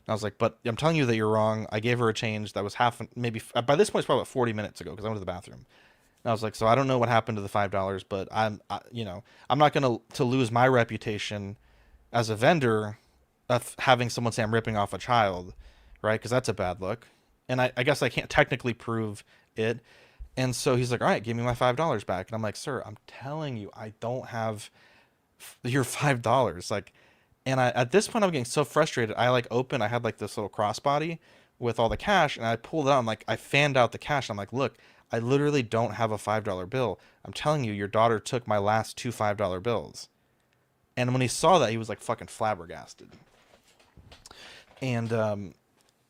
And I was like, but I'm telling you that you're wrong. I gave her a change that was maybe by this point it's probably about 40 minutes ago because I went to the bathroom. And I was like, so I don't know what happened to the $5, but you know, I'm not gonna lose my reputation as a vendor of having someone say I'm ripping off a child, right? Because that's a bad look, and I guess I can't technically prove it. And so he's like, all right, give me my $5 back. And I'm like, sir, I'm telling you, I don't have your $5. Like, and at this point I'm getting so frustrated. I had like this little crossbody with all the cash, and I pulled it out. I'm like, I fanned out the cash. I'm like, look, I literally don't have a $5 bill. I'm telling you, your daughter took my last two $5 bills. And when he saw that, he was like fucking flabbergasted. And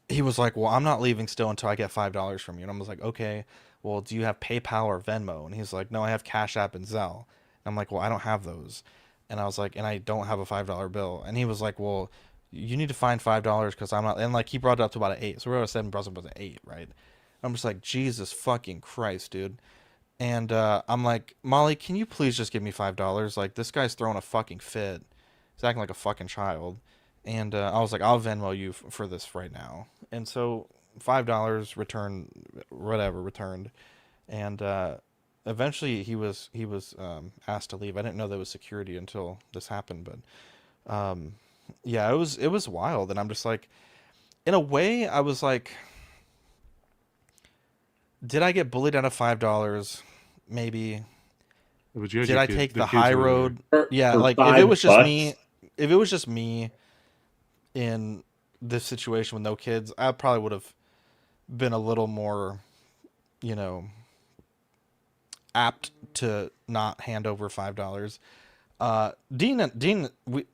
he was like, well, I'm not leaving still until I get $5 from you. And I was like, okay, well, do you have PayPal or Venmo? And he's like, no, I have Cash App and Zelle. And I'm like, well, I don't have those. And I was like, and I don't have a $5 bill. And he was like, well, you need to find $5 because I'm not. And like he brought it up to about an 8. So we were at 7, brought it up to 8, right? I'm just like, Jesus fucking Christ, dude. And I'm like, Molly, can you please just give me $5? Like, this guy's throwing a fucking fit. He's acting like a fucking child. And I was like, I'll Venmo you for this right now. And so $5 returned. And eventually he was asked to leave. I didn't know there was security until this happened. But yeah, it was wild. And I'm just like, in a way, I was like, did I get bullied out of $5? Maybe. But you had Did your I kid- take the kids high were there. road? Yeah, For like if it was just $5? me, in this situation with no kids, I probably would have been a little more, you know, apt to not hand over $5. Dean, we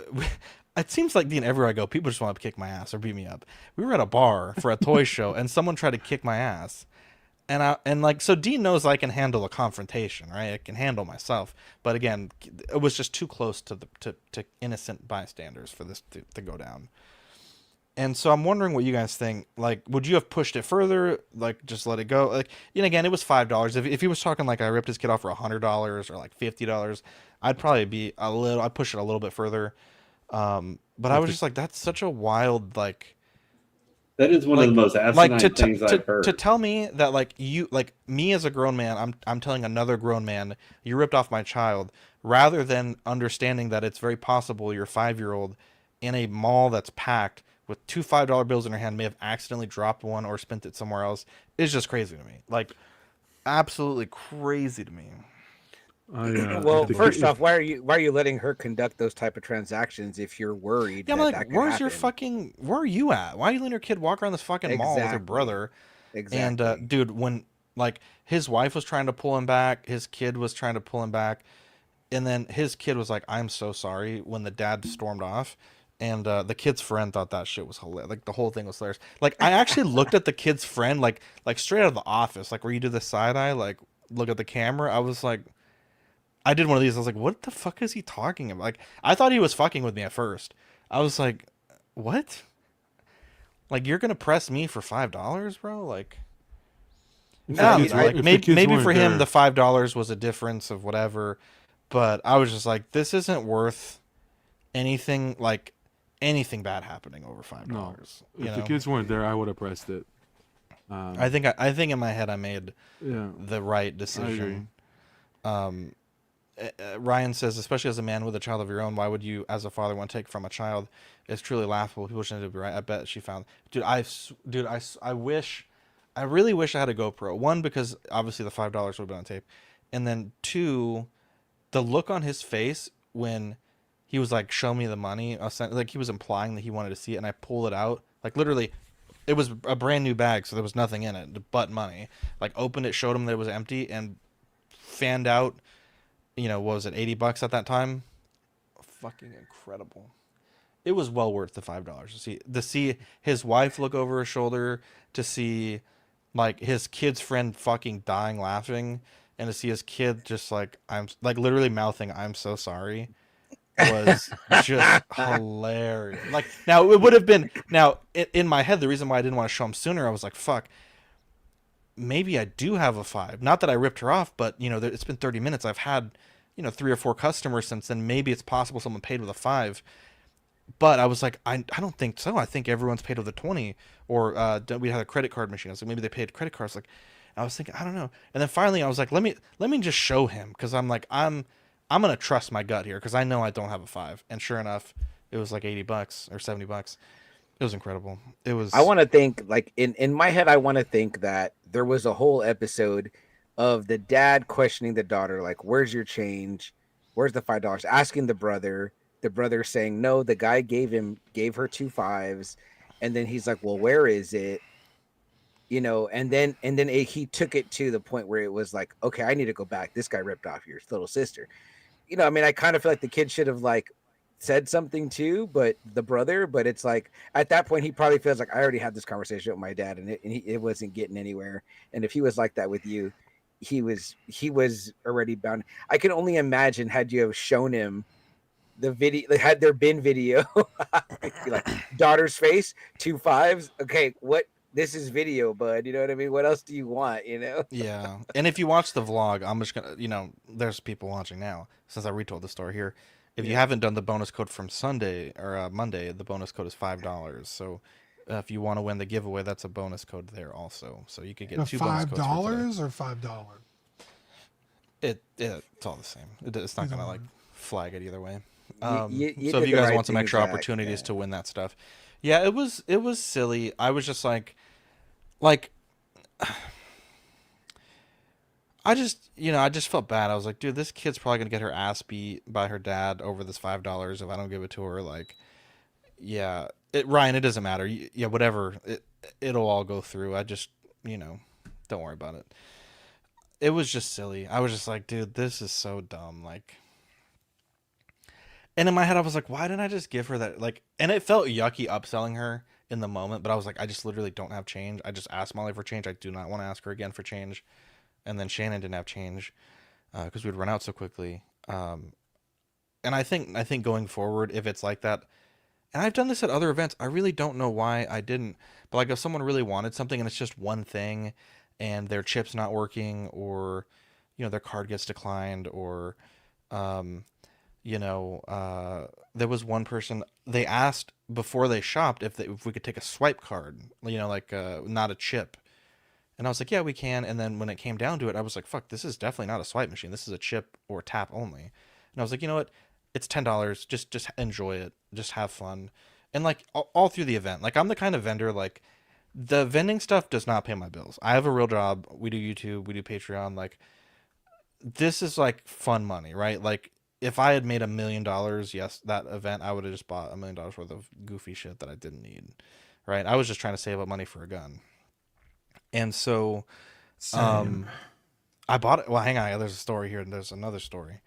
it seems like Dean, everywhere I go, people just want to kick my ass or beat me up. We were at a bar for a toy show, and someone tried to kick my ass. And like, so Dean knows I can handle a confrontation, right? I can handle myself. But again, it was just too close to innocent bystanders for this to go down. And so I'm wondering what you guys think. Like, would you have pushed it further? Like, just let it go? Like, and again, it was $5. If he was talking like I ripped his kid off for $100 or like $50, I'd probably be I'd push it a little bit further. But I was just like, that's such a wild, like, That is one of the most asinine things I've heard. to tell me that like me as a grown man, I'm telling another grown man you ripped off my child, rather than understanding that it's very possible your 5-year-old in a mall that's packed with two $5 bills in her hand may have accidentally dropped one or spent it somewhere else, is just crazy to me. Like, absolutely crazy to me. Well, first off, why are you letting her conduct those type of transactions if you're worried? Yeah, I'm that like, could where's your happen? fucking? Where are you at? Why are you letting your kid walk around this fucking mall with her Exactly. brother? Exactly. And dude, when like his wife was trying to pull him back, his kid was trying to pull him back, and then his kid was like, "I'm so sorry," when the dad stormed off. And the kid's friend thought that shit was hilarious. Like, the whole thing was hilarious. Like, I actually looked at the kid's friend, like straight out of The Office, like where you do the side eye, like look at the camera. I was like, I did one of these. I was like, what the fuck is he talking about? Like, I thought he was fucking with me at first. I was like, what? Like, you're gonna press me for $5, bro? Like, If I the don't kids know. weren't- Like, if the kids maybe weren't for him there- the $5 was a difference of whatever, but I was just like, this isn't worth anything. Like, anything bad happening over $5. If You the know? kids weren't there, I would have pressed it. I think in my head I made Yeah, the right I agree. decision. Ryan says, especially as a man with a child of your own, why would you, as a father, want to take from a child? It's truly laughable. People shouldn't be right. I bet she found, I wish, I really wish I had a GoPro. One, because obviously the $5 would have been on tape, and then two, the look on his face when he was like, "Show me the money," like he was implying that he wanted to see it, and I pulled it out, like literally. It was a brand new bag, so there was nothing in it but money. Like, opened it, showed him that it was empty, and fanned out. What was it, $80 at that time? Fucking incredible. It was well worth the $5 to see his wife look over her shoulder, to see like his kid's friend fucking dying laughing, and to see his kid just like, I'm like literally mouthing, "I'm so sorry," was just hilarious. Like, now it would have been, in my head, the reason why I didn't want to show him sooner, I was like, fuck, maybe I do have a 5. Not that I ripped her off, but it's been 30 minutes. I've had 3 or 4 customers since then. Maybe it's possible someone paid with a 5. But I was like, I don't think so. I think everyone's paid with a 20, or we had a credit card machine. I was like, maybe they paid credit cards. Like, I was thinking, I don't know. And then finally I was like, let me just show him, because I'm like, I'm gonna trust my gut here, because I know I don't have a 5. And sure enough, it was like $80 or $70. It was incredible. It was. I want to think, like, in my head, I want to think that there was a whole episode of the dad questioning the daughter, like, "Where's your change? Where's the $5?" Asking the brother saying, "No, the guy gave her 2 5s," and then he's like, "Well, where is it?" And then he took it to the point where it was like, "Okay, I need to go back. This guy ripped off your little sister." I mean, I kind of feel like the kid should have like said something too, but it's like at that point he probably feels like, I already had this conversation with my dad, and it wasn't getting anywhere. And if he was like that with you, he was already bound. I can only imagine, had you have shown him the video, like, had there been video, like, daughter's face, 2 5s. Okay, what? This is video, bud. You know what I mean? What else do you want? Yeah. And if you watch the vlog, I'm just gonna, there's people watching now since I retold the story here. If you haven't done the bonus code from Sunday or Monday, the bonus code is $5. So if you want to win the giveaway, that's a bonus code there also. So you could get 2 bonus codes for today. $5 or $5? It's all the same. It's not gonna like flag it either way. You So if did you the guys right want some thing, extra Zach. opportunities Yeah. to win that stuff, yeah, it was silly. I was just like, I just felt bad. I was like, dude, this kid's probably gonna get her ass beat by her dad over this $5 if I don't give it to her. Like, yeah, Ryan, it doesn't matter. Yeah, whatever. It'll all go through. I just, don't worry about it. It was just silly. I was just like, dude, this is so dumb. Like, and in my head, I was like, why didn't I just give her that? Like, and it felt yucky upselling her in the moment, but I was like, I just literally don't have change. I just asked Molly for change. I do not want to ask her again for change. And then Shannon didn't have change because we'd run out so quickly. And I think going forward, if it's like that, and I've done this at other events, I really don't know why I didn't. But like, if someone really wanted something and it's just one thing, and their chip's not working, or their card gets declined, or there was one person, they asked before they shopped if we could take a swipe card, like not a chip. And I was like, yeah, we can. And then when it came down to it, I was like, fuck, this is definitely not a swipe machine. This is a chip or tap only. And I was like, you know what? It's $10. Just enjoy it. Just have fun. And like all through the event, like, I'm the kind of vendor, like, the vending stuff does not pay my bills. I have a real job. We do YouTube. We do Patreon. Like, this is like fun money, right? Like, if I had made $1 million, yes, that event, I would have just bought $1 million worth of goofy shit that I didn't need, right? I was just trying to save up money for a gun. And so, I bought it. Well, hang on. There's a story here, and there's another story.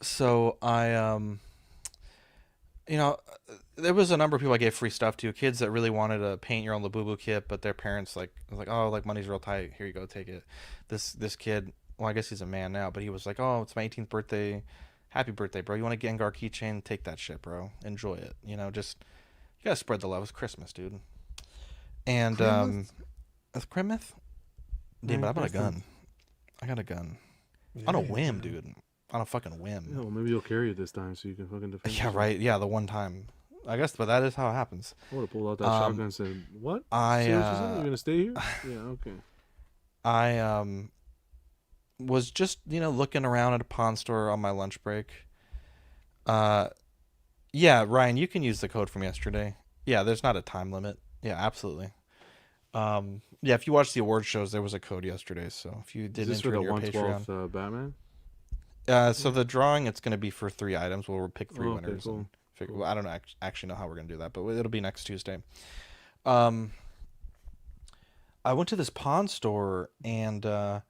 So I, there was a number of people I gave free stuff to. Kids that really wanted to paint your own Labubu kit, but their parents was like, oh, like, money's real tight. Here you go, take it. This kid well, I guess he's a man now, but he was like, "Oh, it's my 18th birthday. Happy birthday, bro. You want a Gengar keychain? Take that shit, bro. Enjoy it. You know, just you gotta spread the love. It's Christmas, dude." And Christmas? that's Kremeth? Dude, but I got a gun. I got a gun. On a Yeah, whim, dude. dude. On a fucking Yeah, whim. well, maybe you'll carry it this time so you can fucking defend Yeah, yourself. right. Yeah, the one time. I guess, but that is how it happens. I would have pulled out that shotgun and said, "What? I Seriously, son? You're gonna stay here?" Yeah, okay. I was just, looking around at a pawn store on my lunch break. Uh yeah, Ryan, you can use the code from yesterday. Yeah, there's not a time limit. Yeah, absolutely. Yeah, if you watch the award shows, there was a code yesterday, so if you Is did this for enter the in your 112th Patreon. Batman? So the drawing, it's going to be for 3 items. We'll pick three Oh, okay, winners. cool. And figure, Cool. well, I don't know, actually know how we're going to do that, but it'll be next Tuesday. Um, I went to this pawn store and I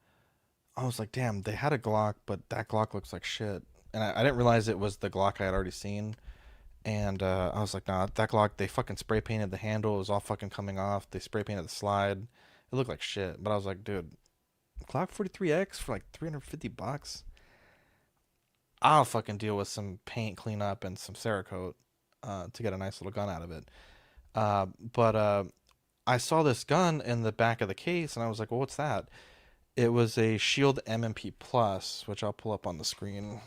was like, damn, they had a Glock, but that Glock looks like shit. And I didn't realize it was the Glock I had already seen. And I was like, nah, that Glock, they fucking spray painted the handle. It was all fucking coming off. They spray painted the slide. It looked like shit. But I was like, dude, Glock 43X for like $350? I'll fucking deal with some paint cleanup and some Cerakote to get a nice little gun out of it. But I saw this gun in the back of the case, and I was like, well, what's that? It was a Shield MMP Plus, which I'll pull up on the screen.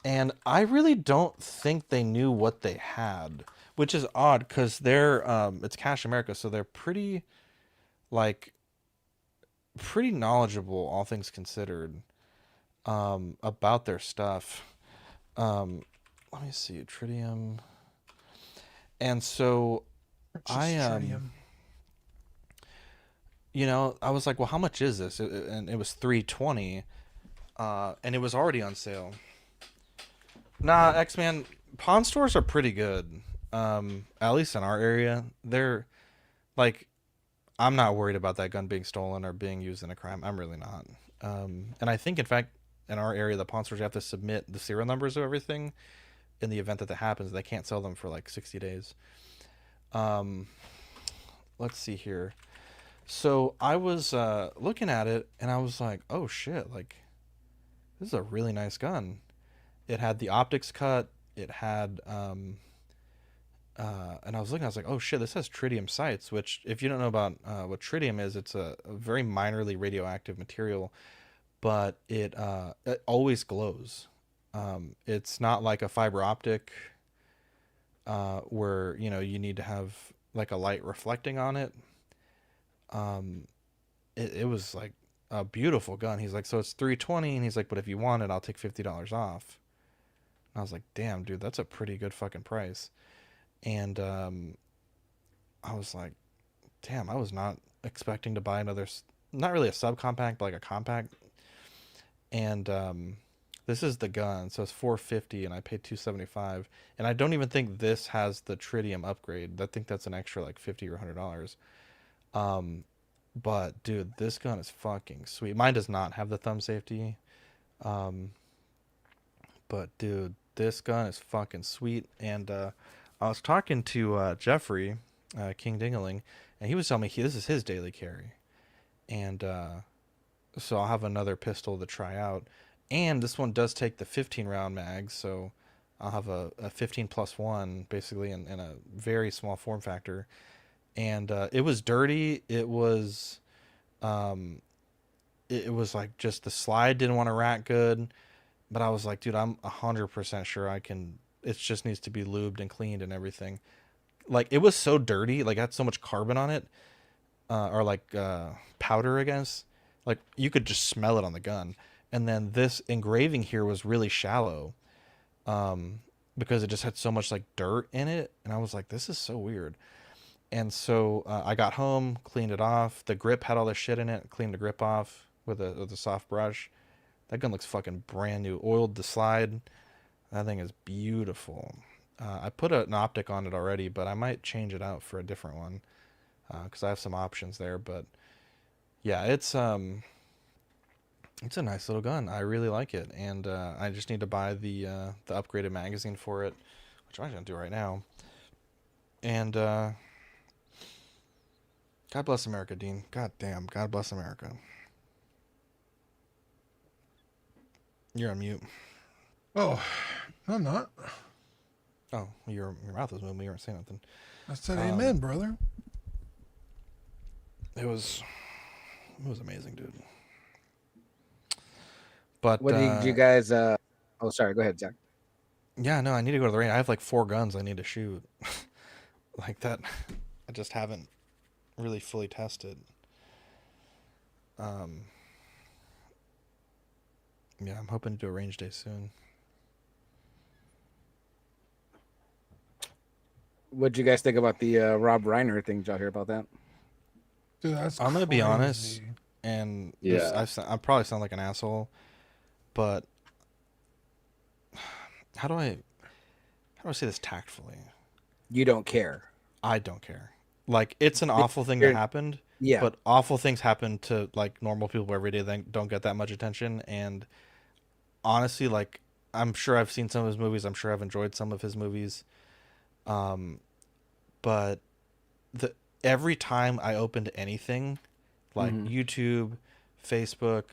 And I really don't think they knew what they had, which is odd because they're it's Cash America, so they're like pretty knowledgeable, all things considered, about their stuff. Let me see, Tritium. And so I Tritium. I was like, well, how much is this? And it was 320, and it was already on sale. Nah, X-Man, pawn stores are pretty good. At least in our area, they're like, I'm not worried about that gun being stolen or being used in a crime. I'm really not. And I think, in fact, in our area, the pawn stores, you have to submit the serial numbers of everything in the event that happens. They can't sell them for like 60 days. Let's see here. So I was looking at it, and I was like, oh shit, like, this is a really nice gun. It had the optics cut. It had, and I was looking, I was like, oh shit, this has tritium sights, which, if you don't know about what tritium is, it's a very minorly radioactive material, but it always glows. It's not like a fiber optic where, you need to have like a light reflecting on it. It was like a beautiful gun. He's like, so it's 320, and he's like, but if you want it, I'll take $50 off. I was like, damn, dude, that's a pretty good fucking price. And I was like, damn, I was not expecting to buy another, not really a subcompact, but like a compact. And this is the gun, so it's $450, and I paid $275. And I don't even think this has the tritium upgrade. I think that's an extra like $50 or $100. But dude, this gun is fucking sweet. Mine does not have the thumb safety. But dude, this gun is fucking sweet. And I was talking to Jeffrey, King Dingaling, and he was telling me this is his daily carry. And so I'll have another pistol to try out. And this one does take the 15 round mag, so I'll have a 15 plus 1 basically in a very small form factor. And it was dirty. It was it was like just the slide didn't want to rack good. But I was like, dude, I'm 100% sure I can. It just needs to be lubed and cleaned and everything. Like, it was so dirty. Like, it had so much carbon on it. Or like powder, I guess. Like, you could just smell it on the gun. And then this engraving here was really shallow. Because it just had so much like dirt in it. And I was like, this is so weird. And so I got home, cleaned it off. The grip had all this shit in it. Cleaned the grip off with a soft brush. That gun looks fucking brand new. Oiled the slide. That thing is beautiful. I put an optic on it already, but I might change it out for a different one because I have some options there. But yeah, it's a nice little gun. I really like it, and I just need to buy the upgraded magazine for it, which I'm gonna do right now. And God bless America, Dean. God damn. God bless America. You're on mute. Oh, no, I'm not. Oh, your mouth was moving. You weren't saying nothing. I said amen, brother. It was amazing, dude. But What did you guys? Oh, sorry. Go ahead, Zach. yeah, no, I need to go to the range. I have like 4 guns I need to shoot. Like that, I just haven't really fully tested. Yeah, I'm hoping to do a range day soon. What did you guys think about the Rob Reiner thing? Did y'all hear about that? Dude, that's I'm gonna be honest, crazy. and Yeah. I probably sound like an asshole, but how do I say this tactfully? You don't care. I don't care. Like, it's an awful thing you're- that happened, Yeah. but awful things happen to like normal people every day that don't get that much attention. And honestly, like, I'm sure I've seen some of his movies. I'm sure I've enjoyed some of his movies. But every time I opened anything, like YouTube, Facebook,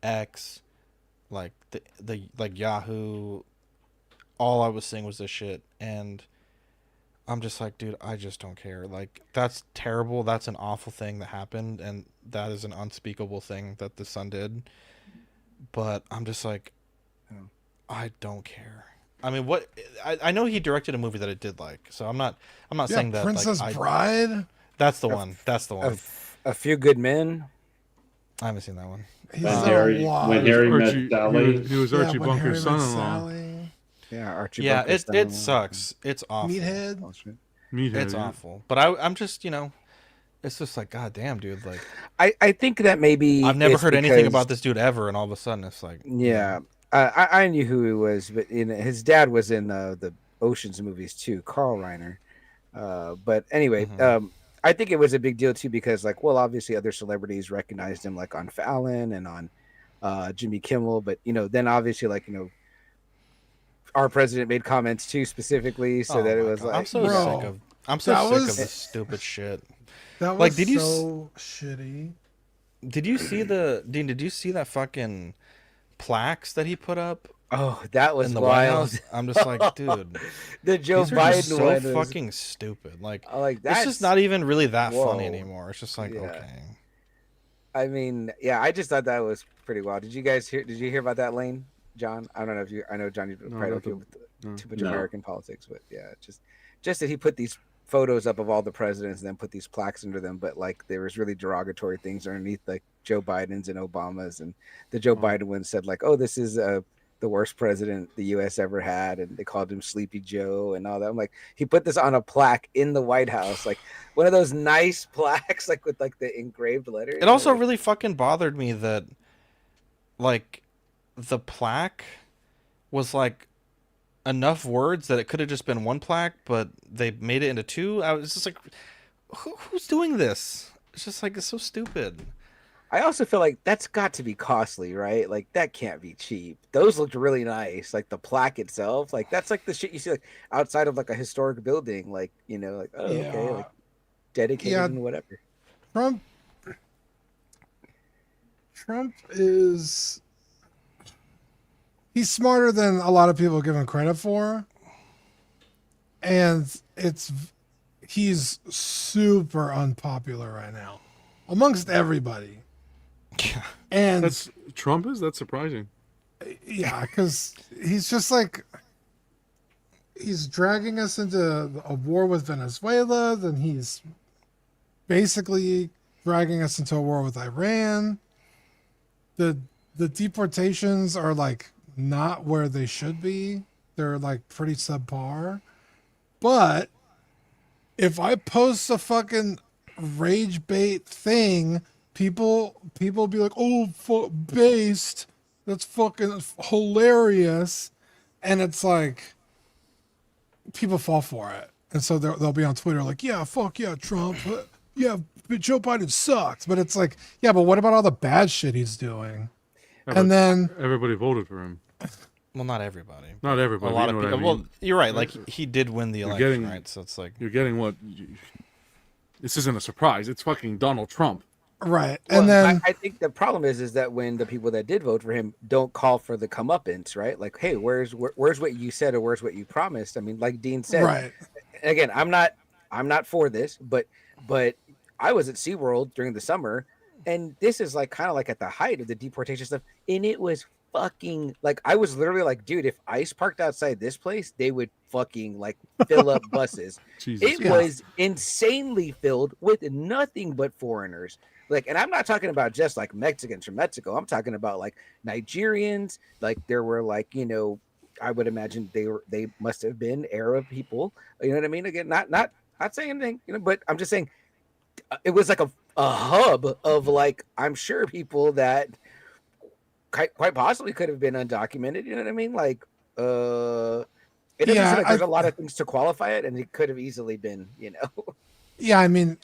X, like the like Yahoo, all I was seeing was this shit, and I'm just like, dude, I just don't care. Like, that's terrible. That's an awful thing that happened, and that is an unspeakable thing that the son did. But I'm just like, I don't care. I mean, what I know he directed a movie that I did like, so I'm not saying that. Princess like, Bride. that's the one. That's the one. A Few Good Men. I haven't seen that one. He's When done Harry, a lot. when Harry met Archie, Sally. he was Yeah, Archie when Harry Bunker's Met son-in-law. Sally, Yeah, Archie. Yeah, Bunker's it son-in-law. sucks. It's awful. Meathead. Oh, shit. Meathead, It's yeah. awful. But I'm just, it's just like, god damn, dude. Like, I think that maybe I've never it's heard anything because- about this dude ever, and all of a sudden it's like, Yeah, I knew who he was, but his dad was in the Ocean's movies too, Carl Reiner. But anyway, I think it was a big deal too because, like, well, obviously other celebrities recognized him, like on Fallon and on Jimmy Kimmel, but then obviously, like, our president made comments too specifically, so oh that it my was God. like, I'm so Bro, sick of I'm so that sick was- of this stupid shit. That was Like, did you so shitty. Did you see Dean, did you see that fucking plaques that he put up oh, that was in the White wild. House? I'm just like, dude, The Joe these are Biden just so one was fucking stupid. Like, like it's that's just not even really that whoa. funny anymore. It's just like, Yeah. okay. I mean, yeah, I just thought that was pretty wild. Did you hear about that, Lane? John? I don't know if you. I know John. You probably don't deal with too much No. American politics, but yeah, just that he put these photos up of all the presidents and then put these plaques under them, but like there was really derogatory things underneath, like Joe Biden's and Obama's, and the Joe Biden one said like, "Oh, this is the worst president the U.S. ever had," and they called him Sleepy Joe and all that. I'm like, he put this on a plaque in the White House, like one of those nice plaques, like with like the engraved letters. It also like, really fucking bothered me that, like, the plaque was like enough words that it could have just been one plaque, but they made it into 2. I was just like, who's doing this? It's just like, it's so stupid. I also feel like that's got to be costly, right? Like that can't be cheap. Those looked really nice. Like the plaque itself, like that's like the shit you see like outside of like a historic building, like like oh, okay, Yeah. like dedicated Yeah. and whatever. Trump is he's smarter than a lot of people give him credit for. And he's super unpopular right now amongst everybody. And That's That's surprising. yeah, because he's just like he's dragging us into a war with Venezuela, then he's basically dragging us into a war with Iran. The deportations are like not where they should be. They're like pretty subpar. But if I post a fucking rage bait thing, people be like, "Oh, based. That's fucking hilarious," and it's like people fall for it, and so they'll be on Twitter like, "Yeah, fuck yeah, Trump. Yeah, but Joe Biden sucks." But it's like, yeah, but what about all the bad shit he's doing? Yeah, And but then everybody voted for him. Well, not everybody. Not everybody. A lot you of know people. what I mean. Well, you're right. Like, he did win the You're election, getting- right? So it's like, You're getting what? This isn't a surprise. It's fucking Donald Trump. Right. Well, And then I think the problem is that when the people that did vote for him don't call for the comeuppance, right? Like, hey, where's what you said or where's what you promised? I mean, like Dean said, right. again, I'm not for this, but I was at SeaWorld during the summer, and this is like kind of like at the height of the deportation stuff, and it was fucking like I was literally like, dude, if ICE parked outside this place, they would fucking like fill up buses. Jesus. It Yeah. was insanely filled with nothing but foreigners. Like, and I'm not talking about just like Mexicans from Mexico. I'm talking about like Nigerians. Like there were like, you know, I would imagine they must have been Arab people. You know what I mean? Again, not saying anything, you know, but I'm just saying it was like a hub of like I'm sure people that quite possibly could have been undocumented. You know what I mean? Like it doesn't Yeah, seem like there's I- a lot of things to qualify it, and it could have easily been, you know. Yeah, I mean,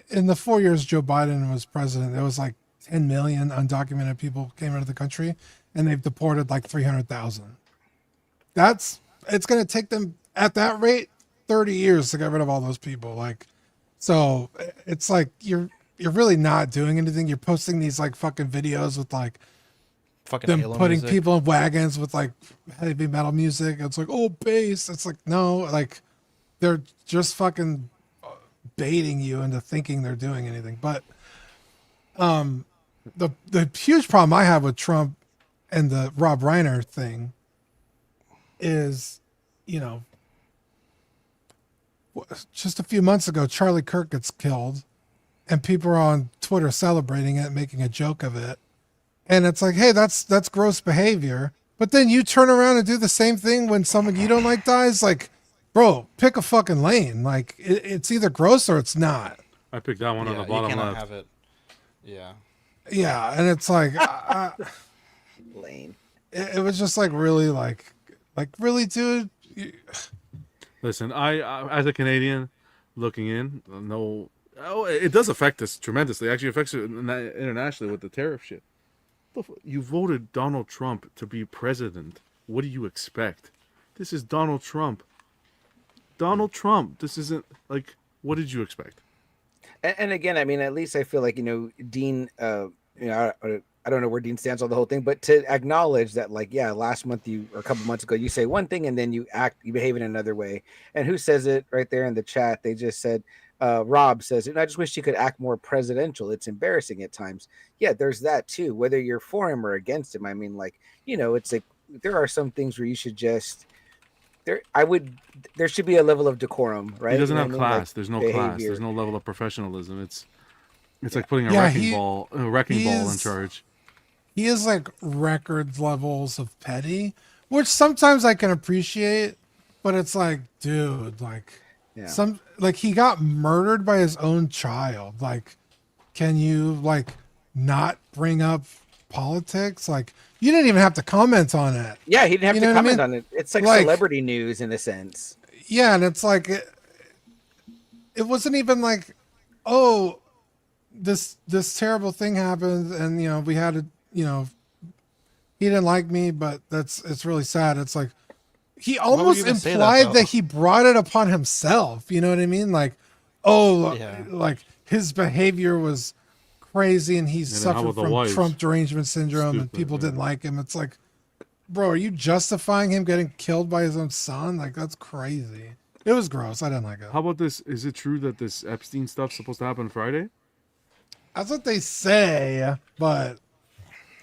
in the 4 years Joe Biden was president, there was like 10 million undocumented people came into the country, and they've deported like 300,000. It's going to take them at that rate 30 years to get rid of all those people. Like, so it's like you're really not doing anything. You're posting these like fucking videos with like Fucking them Halo putting music. people in wagons with like heavy metal music. It's like, oh, bass. It's like, no, like they're just fucking baiting you into thinking they're doing anything. But the huge problem I have with Trump and the Rob Reiner thing is, you know, just a few months ago, Charlie Kirk gets killed, and people are on Twitter celebrating it, making a joke of it, and it's like, hey, that's gross behavior. But then you turn around and do the same thing when someone you don't like dies. Like, bro, pick a fucking lane. Like, it's either gross or it's not. I picked that one on Yeah, the you bottom cannot left. have it. Yeah. Yeah, and it's like, Lane. it was just like really like really, dude. Listen, I as a Canadian looking in, no, it does affect us tremendously. It actually affects it internationally with the tariff shit. You voted Donald Trump to be president. What do you expect? This is Donald Trump. Donald Trump. This isn't like, what did you expect? And again, I mean, at least I feel like, you know, Dean, you know, I don't know where Dean stands on the whole thing, but to acknowledge that, like, yeah, last month or a couple months ago, you say one thing and then you behave in another way. And who says it right there in the chat? They just said, Rob says, and I just wish you could act more presidential. It's embarrassing at times. Yeah, there's that too, whether you're for him or against him. I mean, like, you know, it's like there are some things where you should just there should be a level of decorum, right? He doesn't You know have what I mean? class. Like, There's no class. behavior. There's no level of professionalism. It's like putting a Yeah, wrecking he- ball in is- charge. He is like record levels of petty, which sometimes I can appreciate, but it's like, dude, like Yeah. he got murdered by his own child. Like, can you like not bring up politics? Like, you didn't even have to comment on it. Yeah, he didn't have You to know what I comment mean? on it. It's like, Like- celebrity news in a sense. Yeah, and it's like it wasn't even like, oh, this terrible thing happened, and you know we had to, you know, he didn't like me, but it's really sad. It's like he would almost you even say that, implied though? that he brought it upon himself. You know what I mean? Like, oh, Yeah. like his behavior was crazy, and he then how suffered about the from wives? Trump derangement syndrome, and Stupid, people yeah. didn't like him. It's like, bro, are you justifying him getting killed by his own son? Like, that's crazy. It was gross. I didn't like it. How about this? Is it true that this Epstein stuff's supposed to happen Friday? That's what they say, but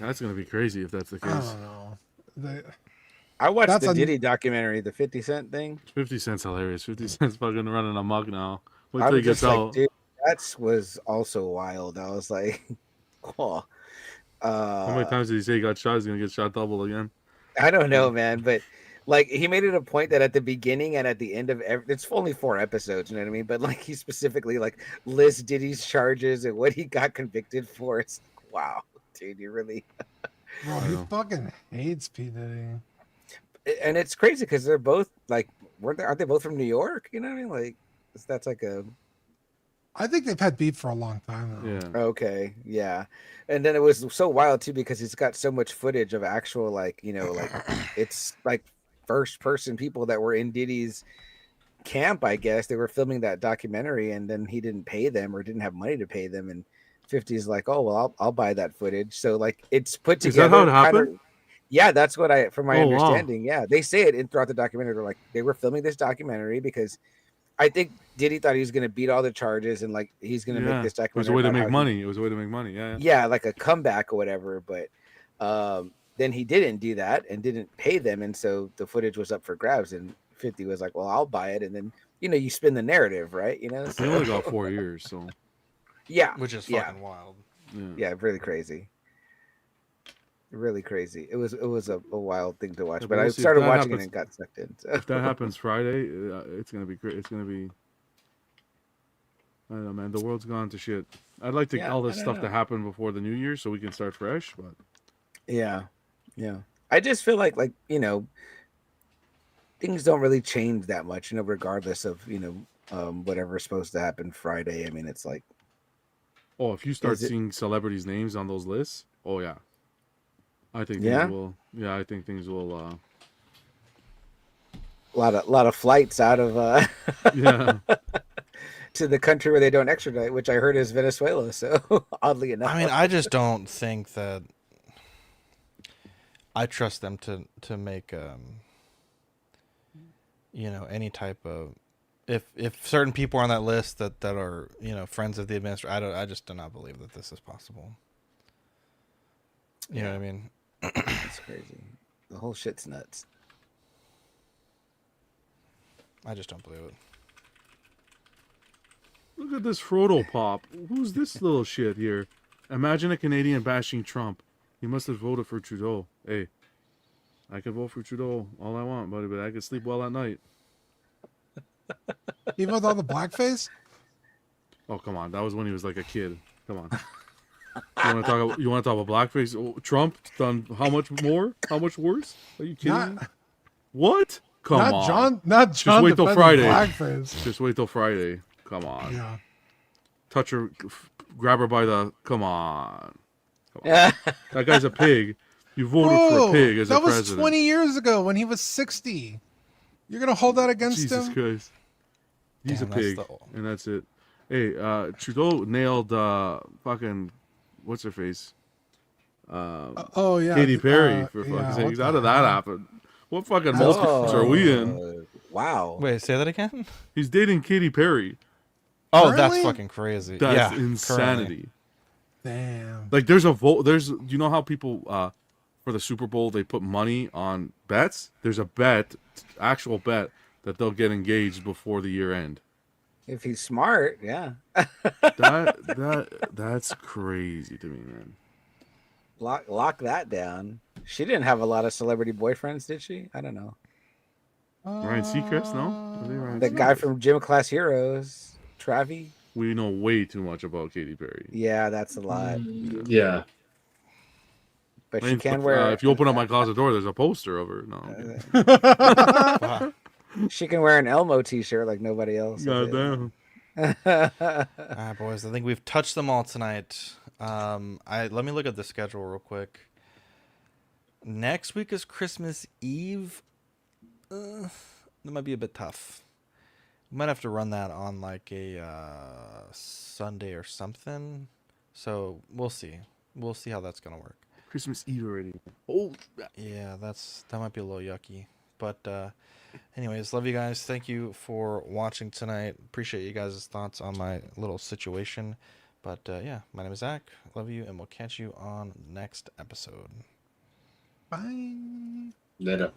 That's gonna be crazy if that's the I case. don't know. They, I watched That's the a- Diddy documentary, the 50 Cent thing. 50 Cent's hilarious. 50 Cent's fucking running amok now. Wait I till he was gets just like, out. dude, that was also wild. I was like, cool. How many times did he say he got shot? He's gonna get shot double again. I don't know, man, but like he made it a point that at the beginning and at the end of it's only 4 episodes, you know what I mean? But like he specifically like lists Diddy's charges and what he got convicted for. It's like, wow, dude, you really. bro, I he know. fucking hates P Diddy. And it's crazy because they're both like, aren't they both from New York? You know what I mean? Like that's like a. I think they've had beef for a long time though. Yeah. Okay, yeah. And then it was so wild too because he's got so much footage of actual like, you know, like it's like first person people that were in Diddy's camp, I guess. They were filming that documentary and then he didn't pay them or didn't have money to pay them and 50's like, oh well, I'll buy that footage. So like it's put Is that together. how it kinda- happened? yeah, that's what from my Oh, wow. understanding. Yeah, they say it throughout the documentary. They're like they were filming this documentary because I think Diddy thought he was gonna beat all the charges and like he's gonna make Yeah. this It was documentary. a way to about how make he- money. It was a way to make money. Yeah. yeah, like a comeback or whatever. But then he didn't do that and didn't pay them, and so the footage was up for grabs. And 50 was like, "Well, I'll buy it," and then you spin the narrative, right? He only got 4 years, so yeah, Which is yeah. fucking wild. Yeah, really crazy. Really crazy. It was a wild thing to watch, Yeah, but but I we'll see if started that watching happens. it and got sucked in. So. If that happens Friday, it's gonna be great. It's gonna be. I don't know, man. The world's gone to shit. I'd like to Yeah, all I this don't stuff know. to happen before the new year, so we can start fresh. But Yeah. I just feel like things don't really change that much, regardless of whatever's supposed to happen Friday. I mean, it's like if you start Is it- seeing celebrities' names on those lists, oh yeah, I think Yeah? things will. Yeah, I think things will. a lot of flights out of Yeah, to the country where they don't extradite, which I heard is Venezuela. So oddly enough, I mean, I just don't think that I trust them to make any type of if certain people are on that list that are friends of the administration. I just do not believe that this is possible. You know what I mean? it's crazy. The whole shit's nuts. I just don't believe it. look at this Frodo pop. Who's this little shit here? Imagine a Canadian bashing Trump. He must have voted for Trudeau. Hey, I can vote for Trudeau all I want, buddy, but I can sleep well at night. Even with all the blackface? Oh, come on. That was when he was like a kid. Come on. You want to talk about blackface? Oh, Trump done how much more? How much worse? Are you kidding me? Not, What? Come not on. John. Not John. wait till defending Friday. Blackface. Just wait till Friday. Come on. Yeah. Touch her, grab her by the. Come on. Yeah. That guy's a pig. You voted for a pig as that a was president. 20 years ago when he was 60. You're gonna hold that against Jesus him? Christ. He's Damn, a that's pig, the- and that's it. Hey, Trudeau nailed fucking what's her face, Oh yeah, Katy Perry for yeah, fucking what sakes. the How did hell? that happen? What fucking multiverse are we in? Oh, wow. Wait, say that again? He's dating Katy Perry. Oh, that's Currently? fucking crazy. That's yeah, insanity. Damn. Like, there's a vote. You know how people for the Super Bowl they put money on bets. There's a bet, actual bet, that they'll get engaged before the year end. If he's smart, yeah. That's crazy to me, man. Lock that down. She didn't have a lot of celebrity boyfriends, did she? I don't know. Ryan Seacrest, no? Are they Ryan The guy Seacrest? from Gym Class Heroes, Travi. We know way too much about Katy Perry. Yeah, that's a lot. Yeah. But I she mean, can wear. if you open up my closet door, there's a poster of her. No, Wow. She can wear an Elmo T-shirt like nobody else. goddamn. All right, boys. I think we've touched them all tonight. Let me look at the schedule real quick. Next week is Christmas Eve. That might be a bit tough. We might have to run that on like a Sunday or something. So we'll see. We'll see how that's gonna work. Christmas Eve already. Oh, Yeah, that might be a little yucky. But anyways, love you guys. Thank you for watching tonight. Appreciate you guys' thoughts on my little situation. But yeah, my name is Zach. Love you, and we'll catch you on next episode. Bye. Later.